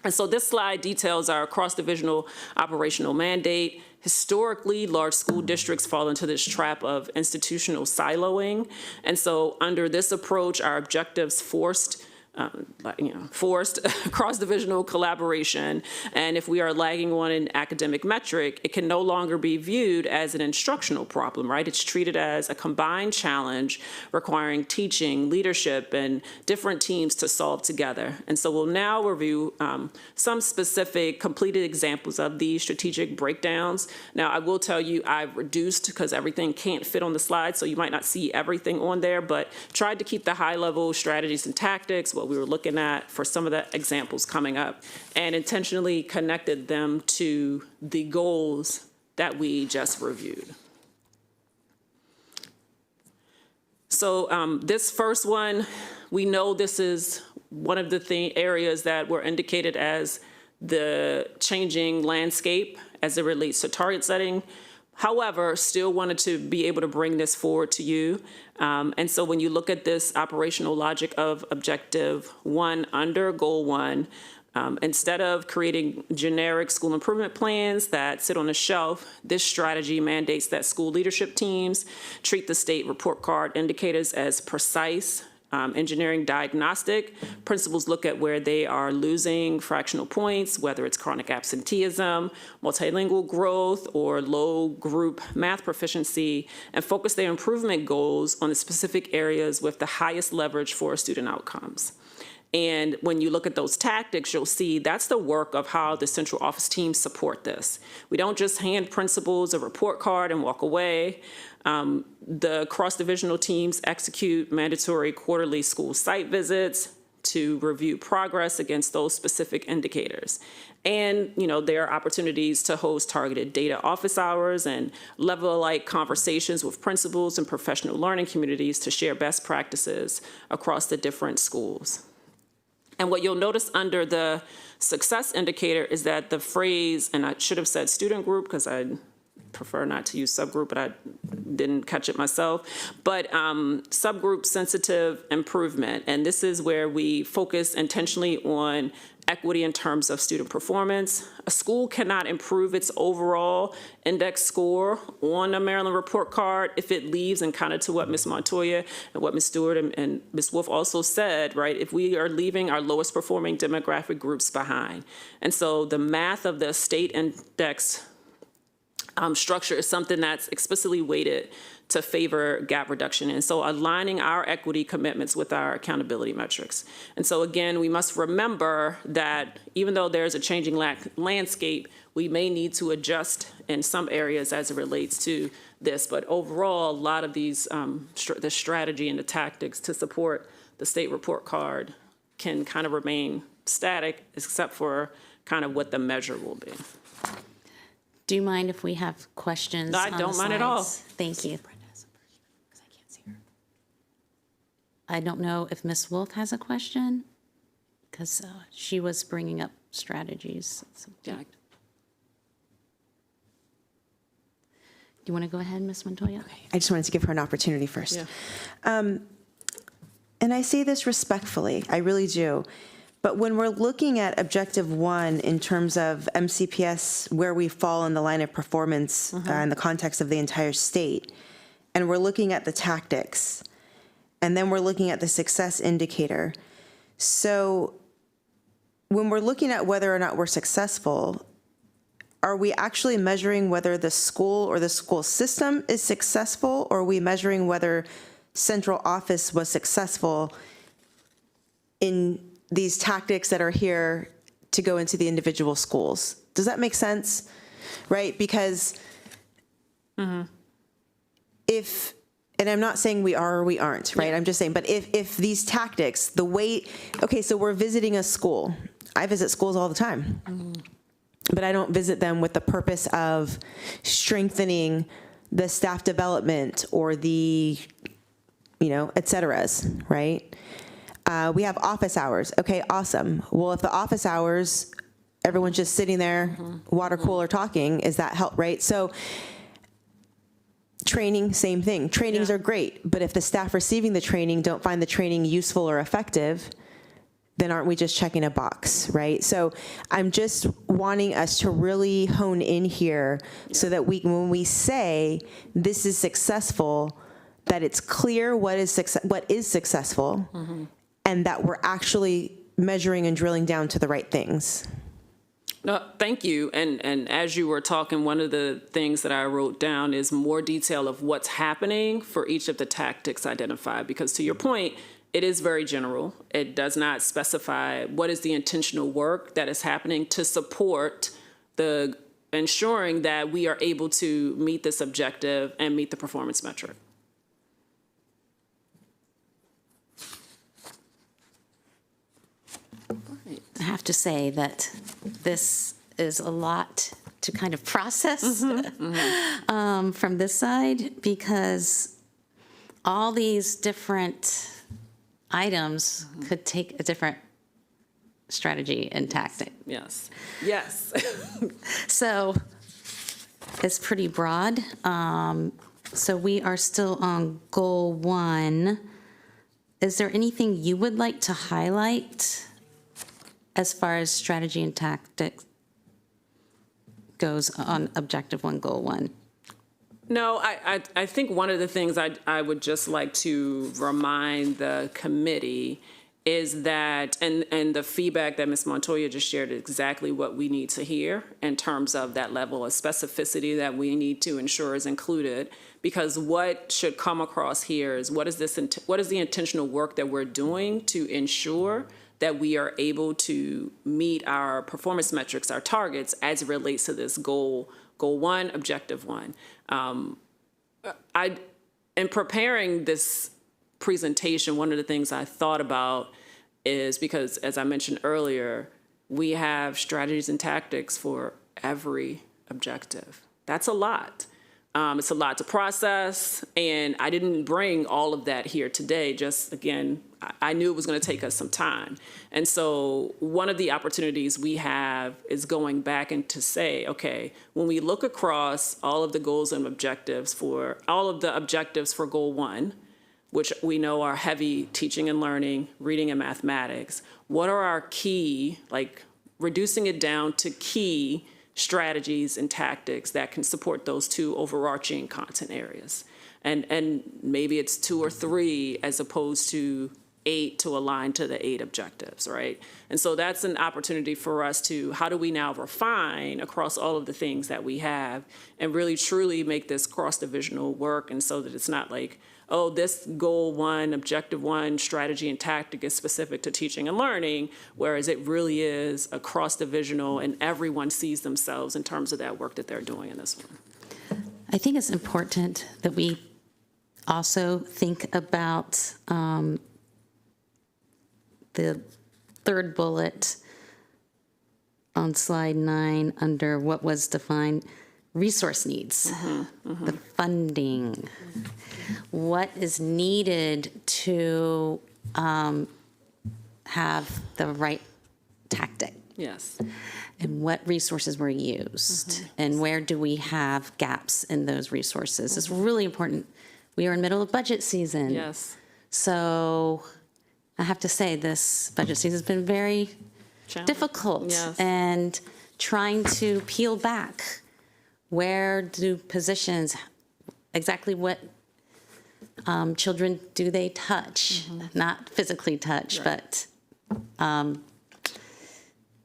Speaker 4: And so this slide details our cross-divisional operational mandate. Historically, large school districts fall into this trap of institutional siloing. And so under this approach, our objectives forced cross-divisional collaboration. And if we are lagging on an academic metric, it can no longer be viewed as an instructional problem, right? It's treated as a combined challenge requiring teaching, leadership, and different teams to solve together. And so we'll now review some specific completed examples of these strategic breakdowns. Now, I will tell you I've reduced because everything can't fit on the slide, so you might not see everything on there, but tried to keep the high-level strategies and tactics, what we were looking at for some of the examples coming up, and intentionally connected them to the goals that we just reviewed. So this first one, we know this is one of the areas that were indicated as the changing landscape as it relates to target setting. However, still wanted to be able to bring this forward to you. And so when you look at this operational logic of Objective 1 under Goal 1, instead of creating generic school improvement plans that sit on a shelf, this strategy mandates that school leadership teams treat the state report card indicators as precise, engineering diagnostic. Principals look at where they are losing fractional points, whether it's chronic absenteeism, multilingual growth, or low group math proficiency, and focus their improvement goals on the specific areas with the highest leverage for student outcomes. And when you look at those tactics, you'll see that's the work of how the central office teams support this. We don't just hand principals a report card and walk away. The cross-divisional teams execute mandatory quarterly school site visits to review progress against those specific indicators. And, there are opportunities to host targeted data office hours and level-alike conversations with principals and professional learning communities to share best practices across the different schools. And what you'll notice under the success indicator is that the phrase, and I should have said student group because I prefer not to use subgroup, but I didn't catch it myself, but subgroup sensitive improvement. And this is where we focus intentionally on equity in terms of student performance. A school cannot improve its overall index score on a Maryland report card if it leaves, and kind of to what Ms. Montoya and what Ms. Stewart and Ms. Wolf also said, right, if we are leaving our lowest performing demographic groups behind. And so the math of the state index structure is something that's explicitly weighted to favor gap reduction. And so aligning our equity commitments with our accountability metrics. And so again, we must remember that even though there's a changing landscape, we may need to adjust in some areas as it relates to this. But overall, a lot of these, the strategy and the tactics to support the state report card can kind of remain static, except for kind of what the measure will be.
Speaker 1: Do you mind if we have questions?
Speaker 4: No, I don't mind at all.
Speaker 1: Thank you. I don't know if Ms. Wolf has a question, because she was bringing up strategies. So,
Speaker 4: Yeah.
Speaker 1: do you want to go ahead, Ms. Montoya?
Speaker 2: Okay. I just wanted to give her an opportunity first.
Speaker 4: Yeah.
Speaker 2: And I say this respectfully, I really do. But when we're looking at Objective 1 in terms of MCPS, where we fall in the line of performance in the context of the entire state, and we're looking at the tactics, and then we're looking at the success indicator. So when we're looking at whether or not we're successful, are we actually measuring whether the school or the school system is successful, or are we measuring whether central office was successful in these tactics that are here to go into the individual schools. Does that make sense? Right? Because if, and I'm not saying we are or we aren't, right? I'm just saying, but if these tactics, the way, okay, so we're visiting a school. I visit schools all the time, but I don't visit them with the purpose of strengthening the staff development or the, et ceteras, right? We have office hours. Okay, awesome. Well, if the office hours, everyone's just sitting there, water cooler talking, is that help, right? So training, same thing. Trainings are great, but if the staff receiving the training don't find the training useful or effective, then aren't we just checking a box, right? So I'm just wanting us to really hone in here so that when we say this is successful, that it's clear what is successful, and that we're actually measuring and drilling down to the right things.
Speaker 4: No, thank you. And as you were talking, one of the things that I wrote down is more detail of what's happening for each of the tactics identified. Because to your point, it is very general. It does not specify what is the intentional work that is happening to support the ensuring that we are able to meet this objective and meet the performance metric.
Speaker 1: I have to say that this is a lot to kind of process from this side, because all these different items could take a different strategy and tactic.
Speaker 4: Yes. Yes.
Speaker 1: So it's pretty broad. So we are still on goal 1. Is there anything you would like to highlight as far as strategy and tactics goes on objective 1, goal 1?
Speaker 4: No, I think one of the things I would just like to remind the committee is that, and the feedback that Ms. Montoya just shared is exactly what we need to hear in terms of that level of specificity that we need to ensure is included, because what should come across here is what is the intentional work that we're doing to ensure that we are able to meet our performance metrics, our targets, as it relates to this goal 1, objective 1. In preparing this presentation, one of the things I thought about is, because as I mentioned earlier, we have strategies and tactics for every objective. That's a lot. It's a lot to process, and I didn't bring all of that here today. Just, again, I knew it was going to take us some time. And so one of the opportunities we have is going back and to say, okay, when we look across all of the goals and objectives for goal 1, which we know are heavy teaching and learning, reading and mathematics, what are our key, like reducing it down to key strategies and tactics that can support those 2 overarching content areas. And maybe it's 2 or 3 as opposed to 8 to align to the 8 objectives, right? And so that's an opportunity for us to, how do we now refine across all of the things that we have and really truly make this cross-divisional work, and so that it's not like, oh, this goal 1, objective 1, strategy and tactic is specific to teaching and learning, whereas it really is a cross-divisional and everyone sees themselves in terms of that work that they're doing in this one.
Speaker 1: I think it's important that we also think about the 3rd bullet on slide 9 under what was defined, resource needs, the funding. What is needed to have the right tactic?
Speaker 4: Yes.
Speaker 1: And what resources were used, and where do we have gaps in those resources? It's really important. We are in the middle of budget season.
Speaker 4: Yes.
Speaker 1: So I have to say, this budget season has been very difficult.
Speaker 4: Yes.
Speaker 1: And trying to peel back, where do positions, exactly what children do they touch? Not physically touch, but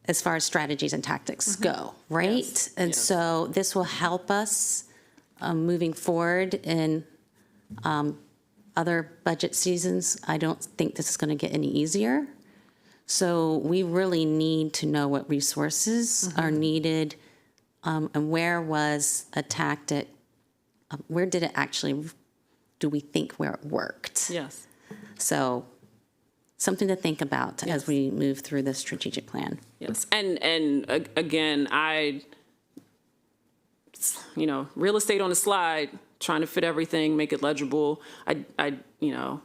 Speaker 1: as far as strategies and tactics go, right?
Speaker 4: Yes.
Speaker 1: And
Speaker 4: Yes.
Speaker 1: so this will help us moving forward in other budget seasons. I don't think this is going to get any easier. So we really need to know what resources are needed, and where was a tactic, where did it actually, do we think where it worked?
Speaker 4: Yes.
Speaker 1: So something to think about as we move through the strategic plan.
Speaker 4: Yes. And again, real estate on the slide, trying to fit everything, make it legible. I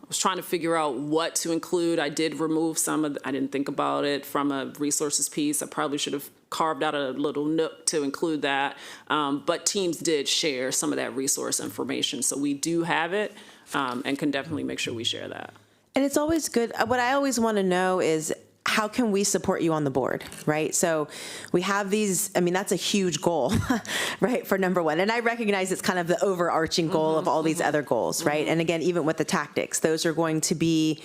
Speaker 4: was trying to figure out what to include. I did remove I didn't think about it from a resources piece. I probably should have carved out a little nook to include that. But teams did share some of that resource information. So we do have it, and can definitely make sure we share that.
Speaker 2: And it's always good. What I always want to know is, how can we support you on the board, right? So we have these, that's a huge goal, right, for number one. And I recognize it's kind of the overarching goal of all these other goals, right? And again, even with the tactics, those are going to be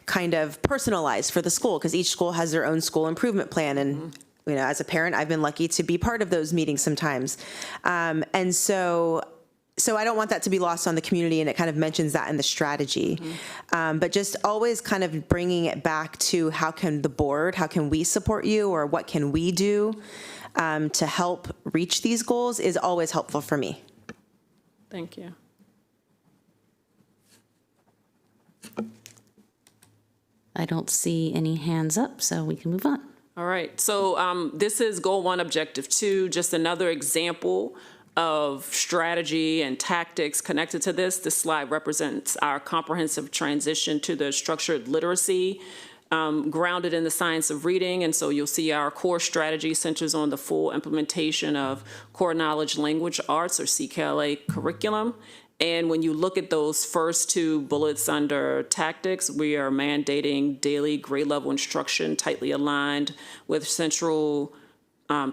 Speaker 2: kind of personalized for the school, because each school has their own school improvement plan. And as a parent, I've been lucky to be part of those meetings sometimes. And so I don't want that to be lost on the community, and it kind of mentions that in the strategy. But just always kind of bringing it back to, how can we support you, or what can we do to help reach these goals, is always helpful for me.
Speaker 4: Thank you.
Speaker 1: I don't see any hands up, so we can move on.
Speaker 4: All right. So this is Goal 1, Objective 2, just another example of strategy and tactics connected to this. This slide represents our comprehensive transition to the structured literacy, grounded in the science of reading. And so you'll see our core strategy centers on the full implementation of core knowledge language arts, or CKLA curriculum. And when you look at those first two bullets under tactics, we are mandating daily grade level instruction tightly aligned with central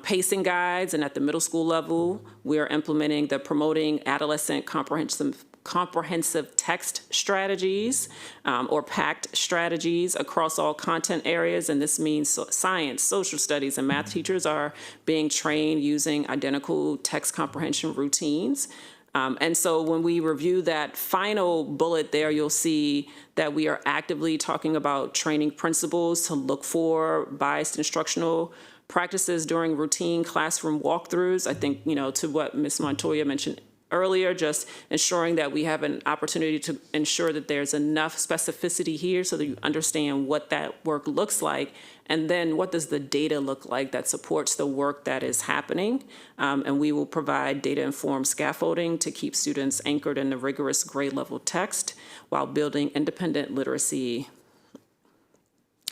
Speaker 4: pacing guides. And at the middle school level, we are implementing the promoting adolescent comprehensive text strategies, or PACT strategies, across all content areas. And this means science, social studies, and math teachers are being trained using identical text comprehension routines. And so when we review that final bullet there, you'll see that we are actively talking about training principals to look for biased instructional practices during routine classroom walkthroughs. I think, to what Ms. Montoya mentioned earlier, just ensuring that we have an opportunity to ensure that there's enough specificity here so that you understand what that work looks like, and then what does the data look like that supports the work that is happening. And we will provide data-informed scaffolding to keep students anchored in the rigorous grade level text while building independent literacy.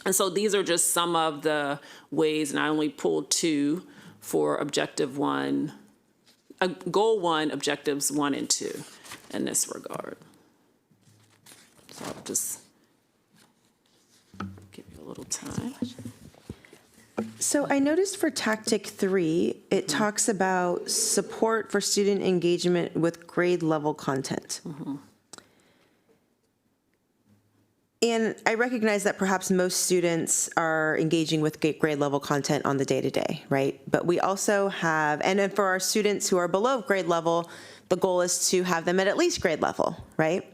Speaker 4: And so these are just some of the ways, and I only pulled 2 for Objective 1, Goal 1, Objectives 1 and 2 in this regard. So I'll just give you a little time.
Speaker 2: So I noticed for Tactic 3, it talks about support for student engagement with grade level content. And I recognize that perhaps most students are engaging with grade level content on the day-to-day, right? But we also have, and then for our students who are below grade level, the goal is to have them at least grade level, right?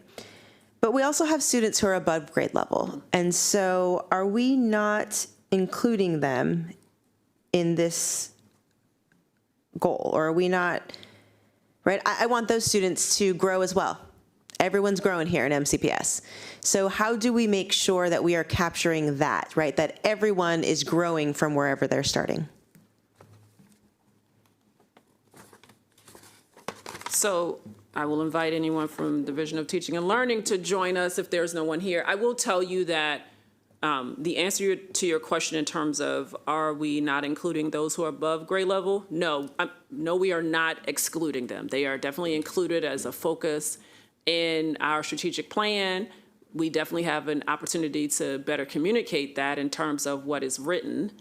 Speaker 2: But we also have students who are above grade level. And so are we not including them in this goal? Or are we not, right? I want those students to grow as well. Everyone's growing here in MCPS. So how do we make sure that we are capturing that, right? That everyone is growing from wherever they're starting?
Speaker 4: So I will invite anyone from Division of Teaching and Learning to join us if there's no one here. I will tell you that the answer to your question in terms of, are we not including those who are above grade level? No, we are not excluding them. They are definitely included as a focus in our strategic plan. We definitely have an opportunity to better communicate that in terms of what is written.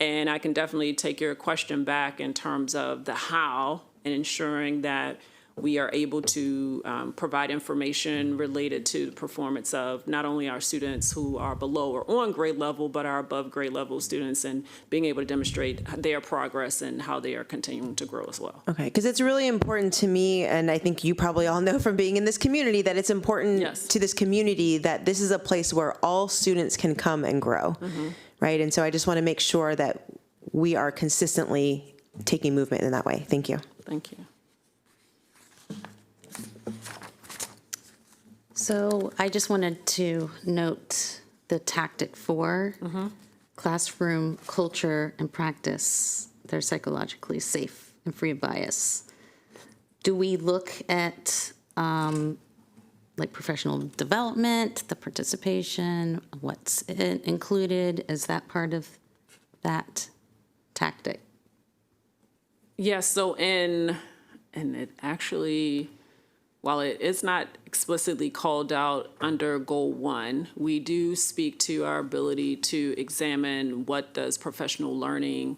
Speaker 4: And I can definitely take your question back in terms of the how, and ensuring that we are able to provide information related to the performance of not only our students who are below or on grade level, but our above grade level students, and being able to demonstrate their progress and how they are continuing to grow as well.
Speaker 2: Okay, because it's really important to me, and I think you probably all know from being in this community, that it's important to this community that this is a place where all students can come and grow. right? And so I just want to make sure that we are consistently taking movement in that way. Thank you.
Speaker 4: Thank you.
Speaker 1: So I just wanted to note the tactic 4, classroom culture and practice. They're psychologically safe and free of bias. Do we look at like professional development, the participation, what's included? Is that part of that tactic?
Speaker 4: Yes, so and it actually, while it is not explicitly called out under Goal 1, we do speak to our ability to examine what professional learning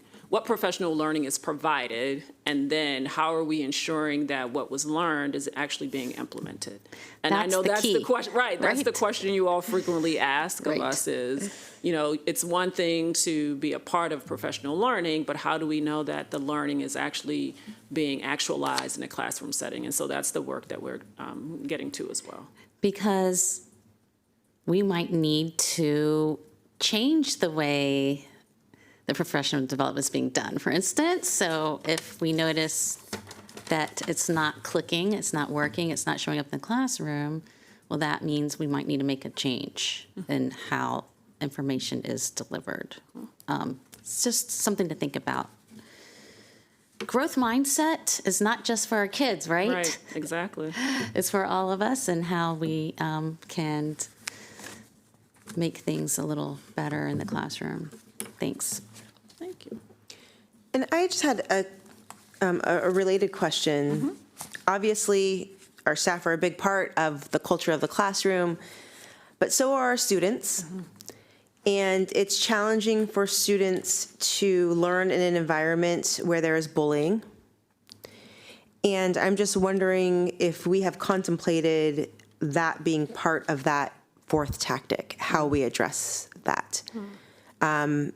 Speaker 4: is provided, and then how are we ensuring that what was learned is actually being implemented. And I
Speaker 1: That's
Speaker 4: know
Speaker 1: the
Speaker 4: that's
Speaker 1: key,
Speaker 4: the question, right? That's the
Speaker 1: right?
Speaker 4: question you all frequently ask of
Speaker 1: Right.
Speaker 4: us is, it's one thing to be a part of professional learning, but how do we know that the learning is actually being actualized in a classroom setting? And so that's the work that we're getting to as well.
Speaker 1: Because we might need to change the way the professional development is being done, for instance. So if we notice that it's not clicking, it's not working, it's not showing up in the classroom, well, that means we might need to make a change in how information is delivered. It's just something to think about. Growth mindset is not just for our kids, right?
Speaker 4: Right, exactly.
Speaker 1: It's for all of us, and how we can make things a little better in the classroom. Thanks.
Speaker 4: Thank you.
Speaker 2: And I just had a related question. Obviously, our staff are a big part of the culture of the classroom, but so are our students. And it's challenging for students to learn in an environment where there is bullying. And I'm just wondering if we have contemplated that being part of that 4th tactic, how we address that.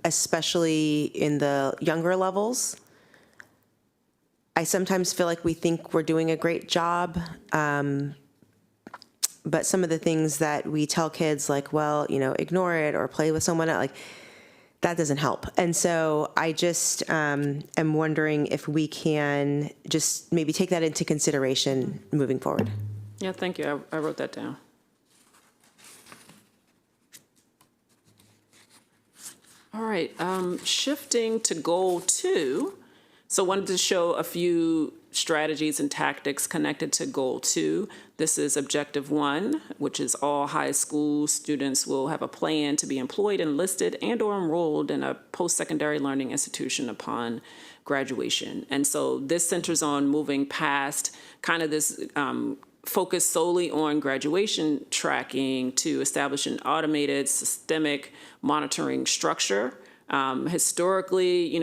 Speaker 2: Especially in the younger levels. I sometimes feel like we think we're doing a great job, but some of the things that we tell kids, like, well, ignore it or play with someone else, like, that doesn't help. And so I just am wondering if we can just maybe take that into consideration moving forward.
Speaker 4: Yeah, thank you. I wrote that down. All right, shifting to Goal 2. So wanted to show a few strategies and tactics connected to Goal 2. This is Objective 1, which is all high school students will have a plan to be employed, enlisted, and/or enrolled in a post-secondary learning institution upon graduation. And so this centers on moving past kind of this focus solely on graduation tracking to establish an automated systemic monitoring structure. Historically,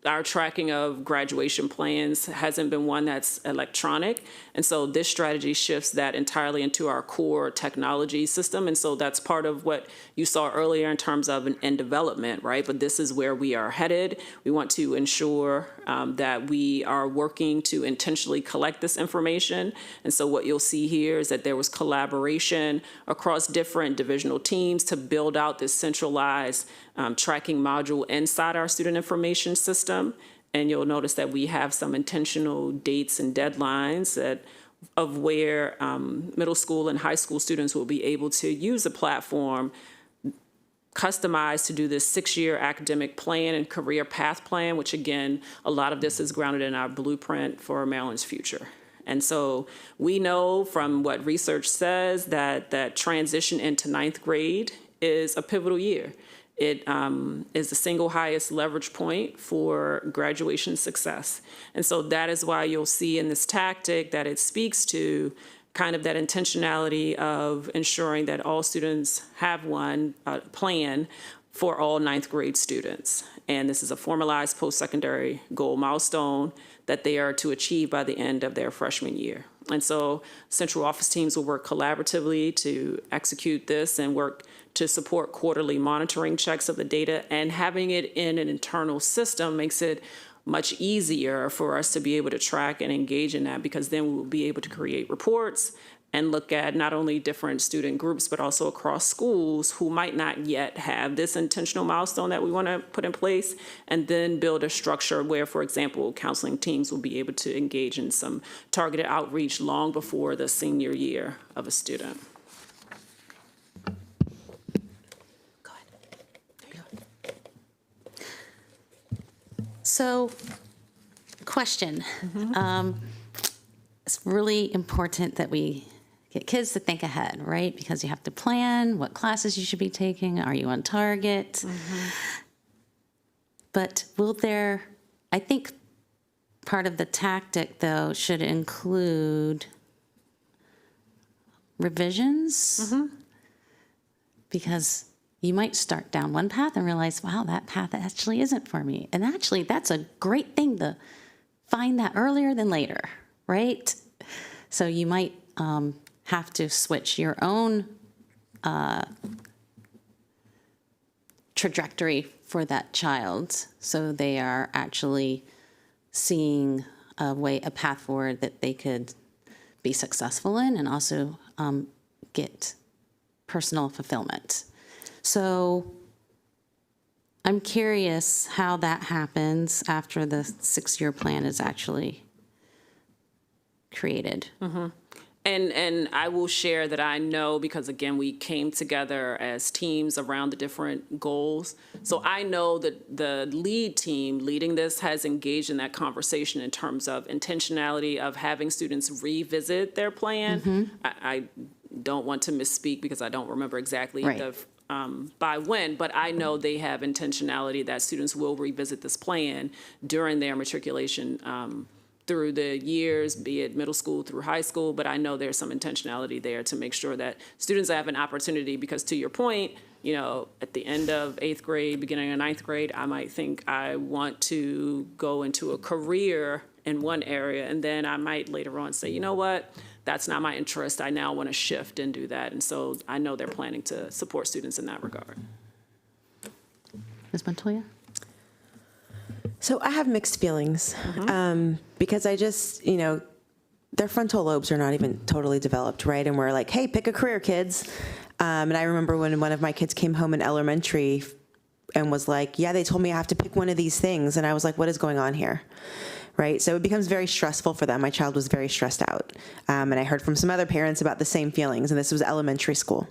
Speaker 4: our tracking of graduation plans hasn't been one that's electronic. And so this strategy shifts that entirely into our core technology system. And so that's part of what you saw earlier in terms of an end development, right? But this is where we are headed. We want to ensure that we are working to intentionally collect this information. And so what you'll see here is that there was collaboration across different divisional teams to build out this centralized tracking module inside our student information system. And you'll notice that we have some intentional dates and deadlines of where middle school and high school students will be able to use a platform customized to do this 6-year academic plan and career path plan, which again, a lot of this is grounded in our blueprint for Maryland's future. And so we know from what research says that transition into 9th grade is a pivotal year. It is the single highest leverage point for graduation success. And so that is why you'll see in this tactic that it speaks to kind of that intentionality of ensuring that all students have one plan for all 9th grade students. And this is a formalized post-secondary goal milestone that they are to achieve by the end of their freshman year. And so central office teams will work collaboratively to execute this and work to support quarterly monitoring checks of the data, and having it in an internal system makes it much easier for us to be able to track and engage in that, because then we will be able to create reports and look at not only different student groups, but also across schools who might not yet have this intentional milestone that we want to put in place, and then build a structure where, for example, counseling teams will be able to engage in some targeted outreach long before the senior year of a student.
Speaker 1: Go ahead. So, question. It's really important that we get kids to think ahead, right? Because you have to plan what classes you should be taking. Are you on target? But I think part of the tactic, though, should include revisions. Because you might start down one path and realize, wow, that path actually isn't for me. And actually, that's a great thing to find that earlier than later, right? So you might have to switch your own trajectory for that child so they are actually seeing a path forward that they could be successful in and also get personal fulfillment. So I'm curious how that happens after the 6-year plan is actually created.
Speaker 4: And I will share that I know, because again, we came together as teams around the different goals. So I know that the lead team leading this has engaged in that conversation in terms of intentionality of having students revisit their plan. I don't want to misspeak because I don't remember exactly by when, but I know they have intentionality that students will revisit this plan during their matriculation through the years, be it middle school through high school, but I know there's some intentionality there to make sure that students have an opportunity, because to your point, at the end of 8th grade, beginning of 9th grade, I might think I want to go into a career in one area, and then I might later on say, you know what, that's not my interest, I now want to shift and do that. And so I know they're planning to support students in that regard.
Speaker 1: Ms. Montoya?
Speaker 2: So I have mixed feelings because I just, their frontal lobes are not even totally developed, right? And we're like, hey, pick a career, kids. And I remember when one of my kids came home in elementary and was like, yeah, they told me I have to pick one of these things. And I was like, what is going on here? Right? So it becomes very stressful for them. My child was very stressed out. And I heard from some other parents about the same feelings, and this was elementary school.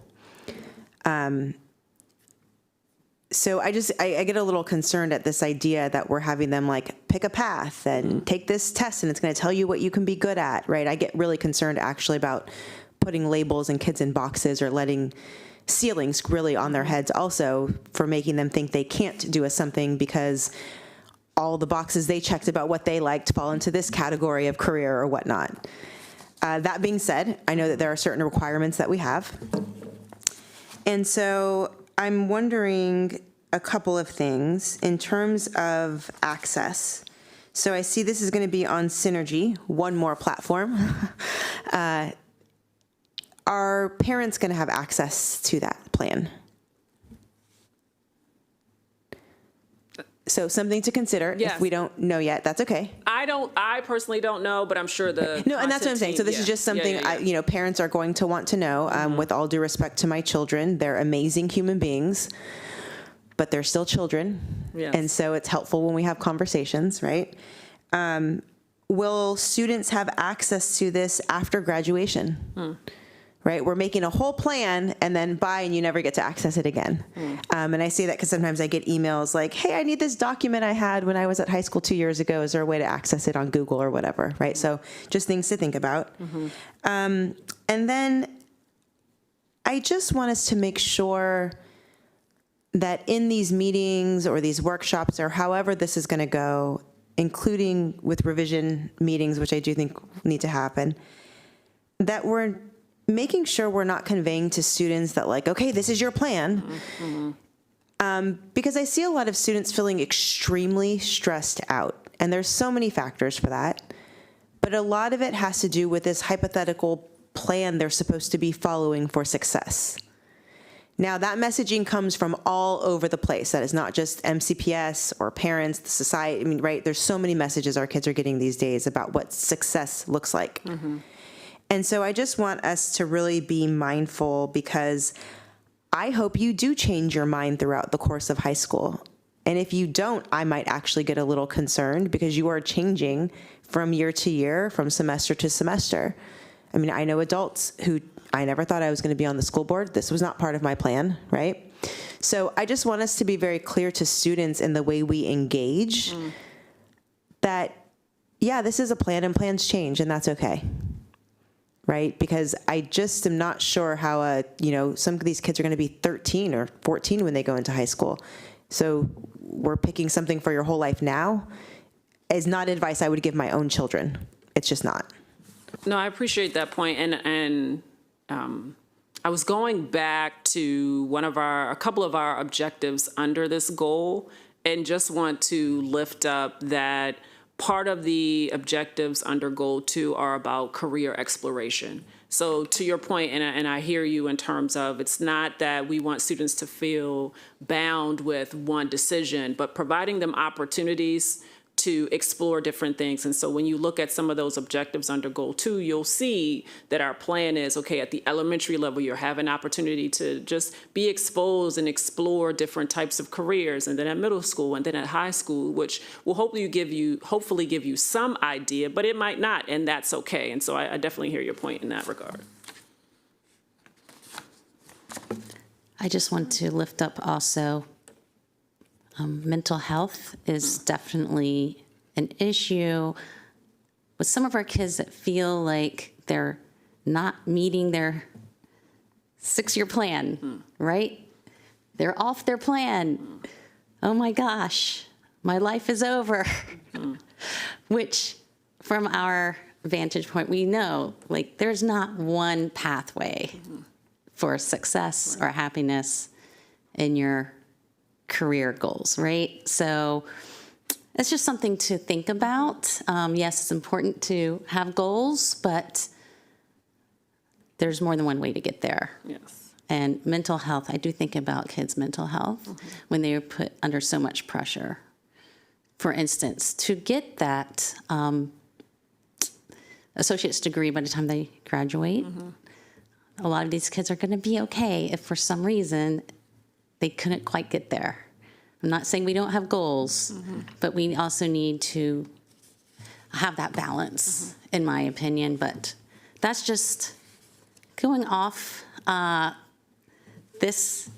Speaker 2: So I get a little concerned at this idea that we're having them like pick a path and take this test and it's going to tell you what you can be good at, right? I get really concerned actually about putting labels and kids in boxes or letting ceilings really on their heads also for making them think they can't do something because all the boxes they checked about what they liked fall into this category of career or whatnot. That being said, I know that there are certain requirements that we have. And so I'm wondering a couple of things in terms of access. So I see this is going to be on Synergy, one more platform. Are parents going to have access to that plan? So something to consider.
Speaker 4: Yes.
Speaker 2: If we don't know yet, that's okay.
Speaker 4: I personally don't know, but I'm sure the
Speaker 2: No, and that's what I'm saying. So this is just something parents are going to want to know. With all due respect to my children, they're amazing human beings, but they're still children, and so it's helpful when we have conversations, right? Will students have access to this after graduation? Right, we're making a whole plan, and then bye, and you never get to access it again. And I say that because sometimes I get emails like, "Hey, I need this document I had when I was at high school 2 years ago. Is there a way to access it on Google or whatever?" Right. So just things to think about. And then I just want us to make sure that in these meetings or these workshops or however this is going to go, including with revision meetings, which I do think need to happen, that we're making sure we're not conveying to students that like, okay, this is your plan. Because I see a lot of students feeling extremely stressed out. And there's so many factors for that. But a lot of it has to do with this hypothetical plan they're supposed to be following for success. Now, that messaging comes from all over the place. That is not just MCPS or parents, the society. Right? There's so many messages our kids are getting these days about what success looks like. And so I just want us to really be mindful, because I hope you do change your mind throughout the course of high school. And if you don't, I might actually get a little concerned, because you are changing from year to year, from semester to semester. I mean, I know adults who I never thought I was going to be on the school board. This was not part of my plan, right? So I just want us to be very clear to students in the way we engage that, yeah, this is a plan and plans change, and that's okay. Right? Because I just am not sure how, some of these kids are going to be 13 or 14 when they go into high school. So we're picking something for your whole life now is not advice I would give my own children. It's just not.
Speaker 4: No, I appreciate that point. And I was going back to a couple of our objectives under this goal, and just want to lift up that part of the objectives under Goal 2 are about career exploration. So to your point, and I hear you in terms of, it's not that we want students to feel bound with one decision, but providing them opportunities to explore different things. And so when you look at some of those objectives under Goal 2, you'll see that our plan is, okay, at the elementary level, you're having opportunity to just be exposed and explore different types of careers. And then at middle school, and then at high school, which will hopefully give you some idea, but it might not, and that's okay. And so I definitely hear your point in that regard.
Speaker 1: I just want to lift up also mental health is definitely an issue with some of our kids that feel like they're not meeting their 6-year plan, right? They're off their plan. Oh my gosh, my life is over. Which, from our vantage point, we know, like, there's not one pathway for success or happiness in your career goals, right? So it's just something to think about. Yes, it's important to have goals, but there's more than one way to get there.
Speaker 4: Yes.
Speaker 1: And mental health, I do think about kids' mental health when they are put under so much pressure. For instance, to get that associate's degree by the time they graduate, a lot of these kids are going to be okay if for some reason they couldn't quite get there. I'm not saying we don't have goals, but we also need to have that balance, in my opinion. But that's just going off this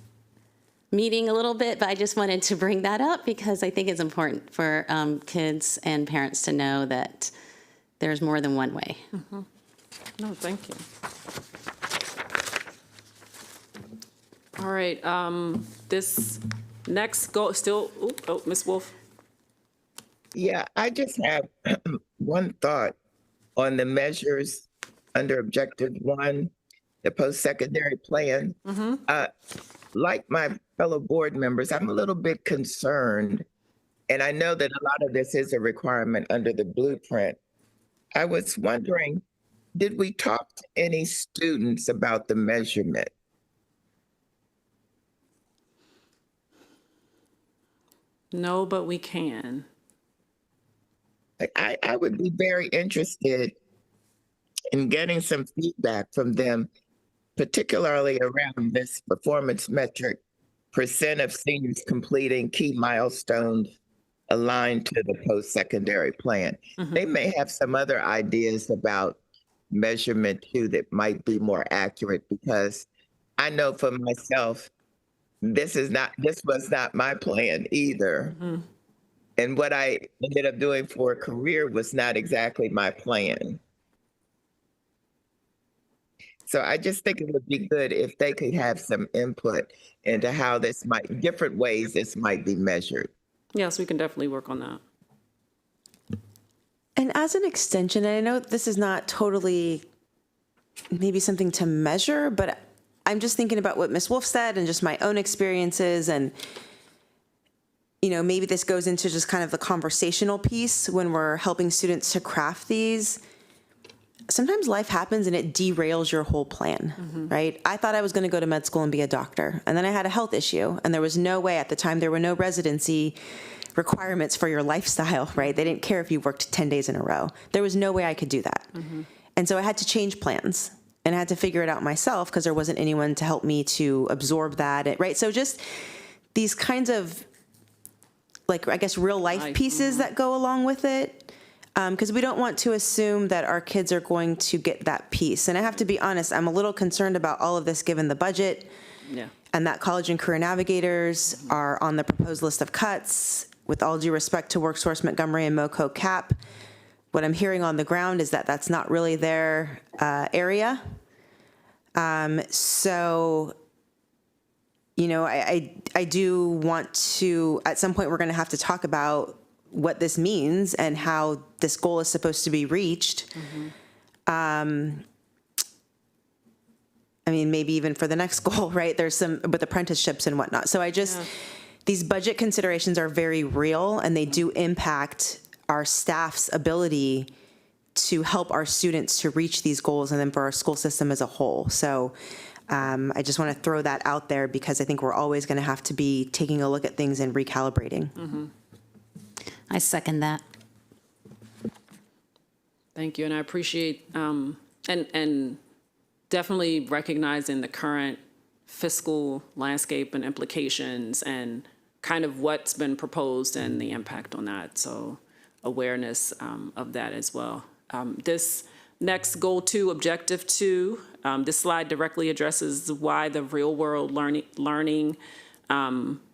Speaker 1: meeting a little bit, but I just wanted to bring that up because I think it's important for kids and parents to know that there's more than one way.
Speaker 4: No, thank you. All right, this next goal, still, Ms. Wolf.
Speaker 3: Yeah, I just have one thought on the measures under Objective 1, the post-secondary plan. Like my fellow board members, I'm a little bit concerned, and I know that a lot of this is a requirement under the blueprint. I was wondering, did we talk to any students about the measurement?
Speaker 4: No, but we can.
Speaker 3: I would be very interested in getting some feedback from them, particularly around this performance metric, percent of seniors completing key milestones aligned to the post-secondary plan. They may have some other ideas about measurement too that might be more accurate, because I know for myself, this was not my plan either. And what I ended up doing for a career was not exactly my plan. So I just think it would be good if they could have some input into how different ways this might be measured.
Speaker 4: Yes, we can definitely work on that.
Speaker 2: And as an extension, and I know this is not totally maybe something to measure, but I'm just thinking about what Ms. Wolf said and just my own experiences. And, maybe this goes into just kind of the conversational piece when we're helping students to craft these. Sometimes life happens and it derails your whole plan, right? I thought I was going to go to med school and be a doctor. And then I had a health issue, and there was no way at the time, there were no residency requirements for your lifestyle, right? They didn't care if you worked 10 days in a row. There was no way I could do that. And so I had to change plans, and I had to figure it out myself because there wasn't anyone to help me to absorb that, right? So just these kinds of, like, I guess, real life pieces that go along with it. Because we don't want to assume that our kids are going to get that piece. And I have to be honest, I'm a little concerned about all of this given the budget.
Speaker 4: Yeah.
Speaker 2: And that college and career navigators are on the proposed list of cuts. With all due respect to WorkSource, Montgomery, and MoCo CAP, what I'm hearing on the ground is that that's not really their area. So, you know, I do want to, at some point, we're going to have to talk about what this means and how this goal is supposed to be reached. I mean, maybe even for the next goal, right? There's some with apprenticeships and whatnot. So these budget considerations are very real, and they do impact our staff's ability to help our students to reach these goals, and then for our school system as a whole. So I just want to throw that out there because I think we're always going to have to be taking a look at things and recalibrating.
Speaker 1: I second that.
Speaker 4: Thank you, and I appreciate and definitely recognizing the current fiscal landscape and implications and kind of what's been proposed and the impact on that. So awareness of that as well. This next goal 2, objective 2, this slide directly addresses why the real world learning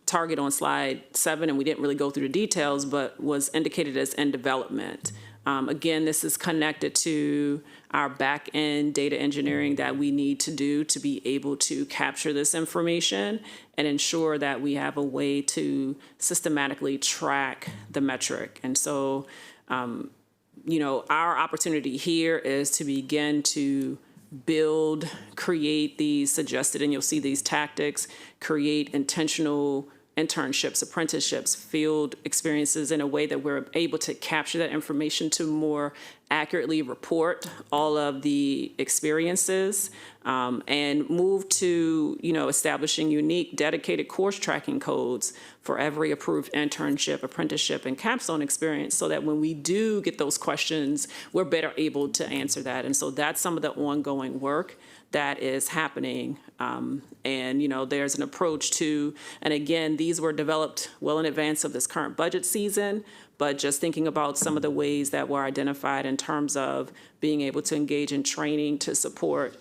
Speaker 4: target on slide 7, and we didn't really go through the details, but was indicated as in development. Again, this is connected to our back-end data engineering that we need to do to be able to capture this information and ensure that we have a way to systematically track the metric. And so, you know, our opportunity here is to begin to build, create these suggested, and you'll see these tactics, create intentional internships, apprenticeships, field experiences in a way that we're able to capture that information to more accurately report all of the experiences, and move to, you know, establishing unique dedicated course tracking codes for every approved internship, apprenticeship, and capstone experience so that when we do get those questions, we're better able to answer that. And so that's some of the ongoing work that is happening. And, you know, there's an approach to, and again, these were developed well in advance of this current budget season, but just thinking about some of the ways that were identified in terms of being able to engage in training to support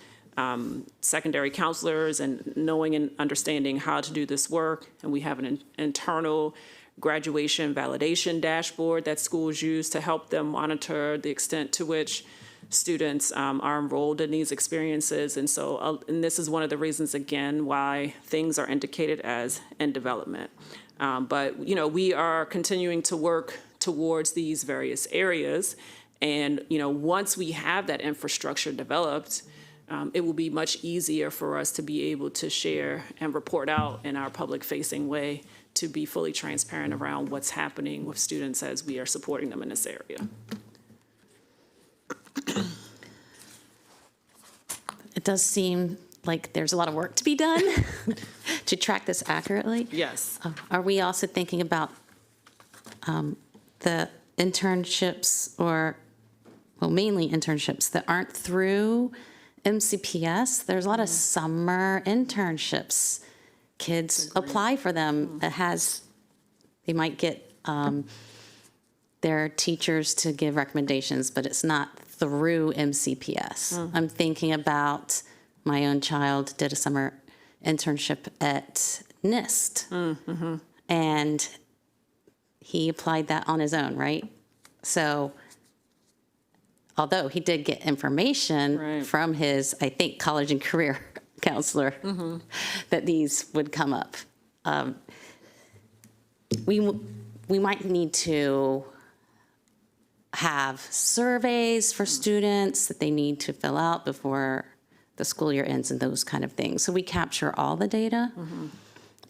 Speaker 4: secondary counselors and knowing and understanding how to do this work. And we have an internal graduation validation dashboard that schools use to help them monitor the extent to which students are enrolled in these experiences. And so, and this is one of the reasons, again, why things are indicated as in development. But, you know, we are continuing to work towards these various areas. And, you know, once we have that infrastructure developed, it will be much easier for us to be able to share and report out in our public-facing way to be fully transparent around what's happening with students as we are supporting them in this area.
Speaker 1: It does seem like there's a lot of work to be done to track this accurately.
Speaker 4: Yes.
Speaker 1: Are we also thinking about the internships or, well, mainly internships that aren't through MCPS? There's a lot of summer internships. Kids apply for them. They might get their teachers to give recommendations, but it's not through MCPS. I'm thinking about my own child did a summer internship at NIST, and he applied that on his own, right? So although he did get information from his, I think, college and career counselor that these would come up. We might need to have surveys for students that they need to fill out before the school year ends and those kind of things. So we capture all the data,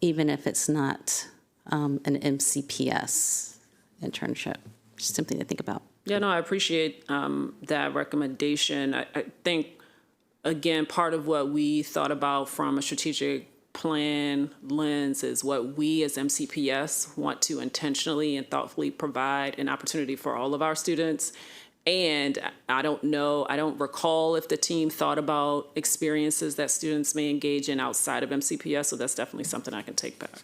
Speaker 1: even if it's not an MCPS internship. Just something to think about.
Speaker 4: Yeah, no, I appreciate that recommendation. I think, again, part of what we thought about from a strategic plan lens is what we as MCPS want to intentionally and thoughtfully provide an opportunity for all of our students. And I don't recall if the team thought about experiences that students may engage in outside of MCPS, so that's definitely something I can take back.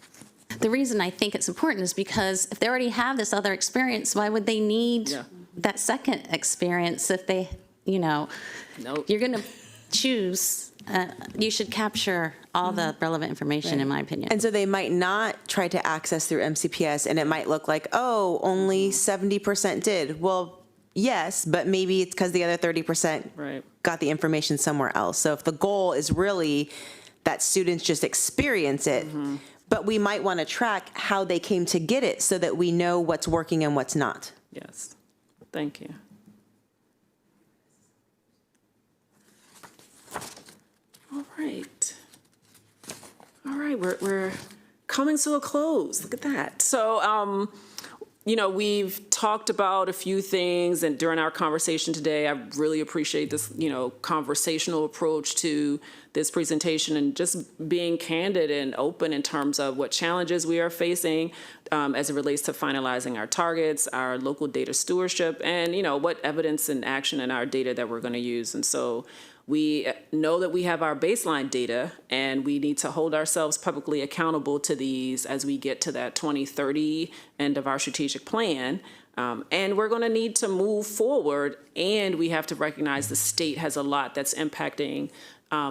Speaker 1: The reason I think it's important is because if they already have this other experience, why would they need that second experience if they,
Speaker 4: Nope.
Speaker 1: you're going to choose, you should capture all the relevant information, in my opinion.
Speaker 2: And so they might not try to access through MCPS, and it might look like, oh, only 70% did. Well, yes, but maybe it's because the other 30% got the information somewhere else. So if the goal is really that students just experience it, but we might want to track how they came to get it so that we know what's working and what's not.
Speaker 4: Yes. Thank you. All right. All right, we're coming to a close. Look at that. So, we've talked about a few things, and during our conversation today, I really appreciate this, conversational approach to this presentation and just being candid and open in terms of what challenges we are facing as it relates to finalizing our targets, our local data stewardship, and, what evidence and action in our data that we're going to use. And so we know that we have our baseline data, and we need to hold ourselves publicly accountable to these as we get to that 2030 end of our strategic plan. And we're going to need to move forward, and we have to recognize the state has a lot that's impacting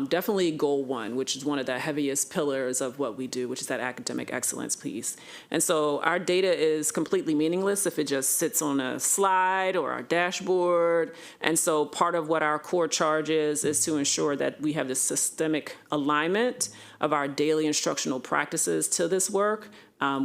Speaker 4: definitely goal 1, which is one of the heaviest pillars of what we do, which is that academic excellence piece. And so our data is completely meaningless if it just sits on a slide or our dashboard. And so part of what our core charge is to ensure that we have this systemic alignment of our daily instructional practices to this work.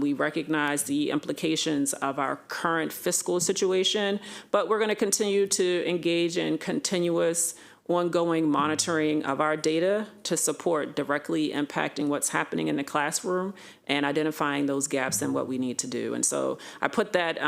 Speaker 4: We recognize the implications of our current fiscal situation, but we're going to continue to engage in continuous ongoing monitoring of our data to support directly impacting what's happening in the classroom and identifying those gaps in what we need to do. And so I put that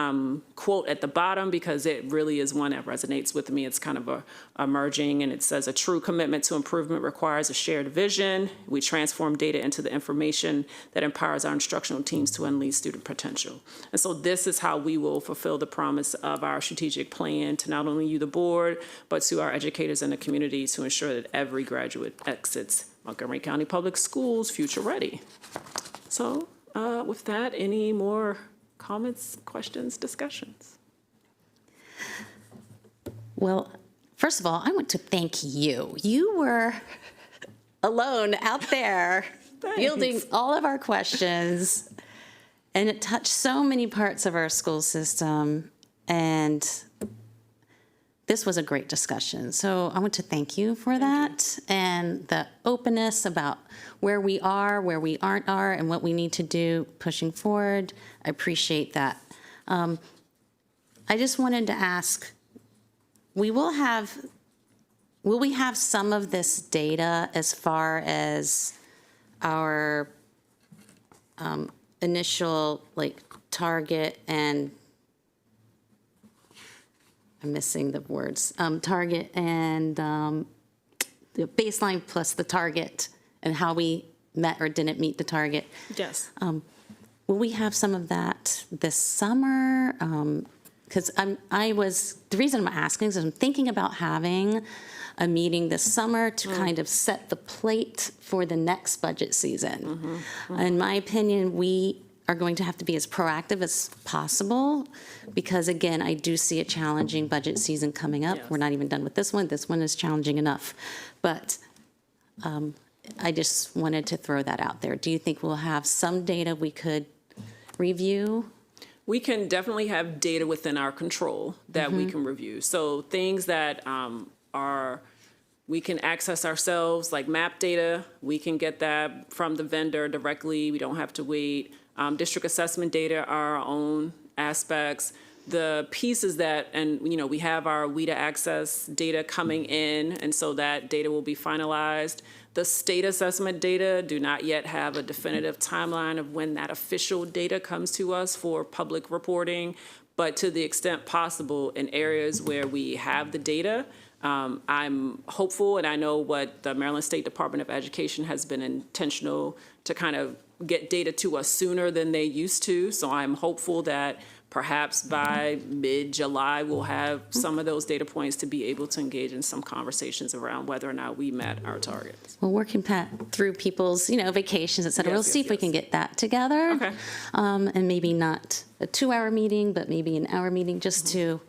Speaker 4: quote at the bottom because it really is one that resonates with me. It's kind of emerging, and it says, "A true commitment to improvement requires a shared vision. We transform data into the information that empowers our instructional teams to unleash student potential." And so this is how we will fulfill the promise of our strategic plan to not only you, the board, but to our educators and the community to ensure that every graduate exits Montgomery County Public Schools future ready. So with that, any more comments, questions, discussions?
Speaker 1: Well, first of all, I want to thank you. You were alone out there fielding all of our questions, and it touched so many parts of our school system, and this was a great discussion. So I want to thank you for that and the openness about where we are, where we aren't are, and what we need to do pushing forward. I appreciate that. I just wanted to ask, will we have some of this data as far as our initial target and I'm missing the words, target and the baseline plus the target and how we met or didn't meet the target?
Speaker 4: Yes.
Speaker 1: Will we have some of that this summer? Because the reason I'm asking is I'm thinking about having a meeting this summer to kind of set the plate for the next budget season. In my opinion, we are going to have to be as proactive as possible because, again, I do see a challenging budget season coming up.
Speaker 4: Yes.
Speaker 1: We're not even done with this one. This one is challenging enough. But I just wanted to throw that out there. Do you think we'll have some data we could review?
Speaker 4: We can definitely have data within our control that we can review. So things that we can access ourselves, like map data, we can get that from the vendor directly. We don't have to wait. District assessment data are our own aspects. The pieces that, and we have our WIDA access data coming in, and so that data will be finalized. The state assessment data do not yet have a definitive timeline of when that official data comes to us for public reporting, but to the extent possible in areas where we have the data, I'm hopeful, and I know what the Maryland State Department of Education has been intentional to kind of get data to us sooner than they used to. So I'm hopeful that perhaps by mid-July, we'll have some of those data points to be able to engage in some conversations around whether or not we met our targets.
Speaker 1: Well, working through people's, vacations, et cetera.
Speaker 4: Yes,
Speaker 1: We'll see
Speaker 4: yes,
Speaker 1: if we
Speaker 4: yes.
Speaker 1: can get that together.
Speaker 4: Okay.
Speaker 1: And maybe not a 2-hour meeting, but maybe an hour meeting just to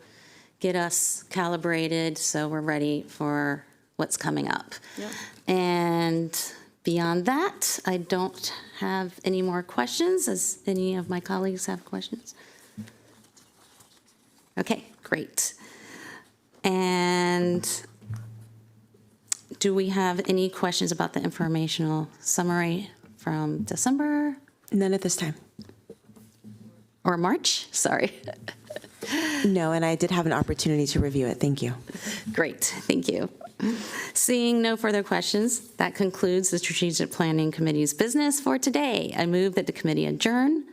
Speaker 1: get us calibrated so we're ready for what's coming up.
Speaker 4: Yep.
Speaker 1: And beyond that, I don't have any more questions. Does any of my colleagues have questions? Okay, great. And do we have any questions about the informational summary from December
Speaker 2: None at this time.
Speaker 1: or March? Sorry.
Speaker 2: No, and I did have an opportunity to review it. Thank you.
Speaker 1: Great, thank you. Seeing no further questions, that concludes the Strategic Planning Committee's business for today. I move that the committee adjourn.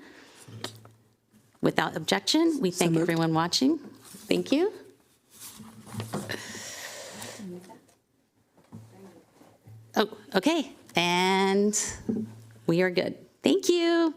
Speaker 1: Without objection, we thank
Speaker 2: moved.
Speaker 1: everyone watching. Thank you. Oh, okay, and we are good. Thank you.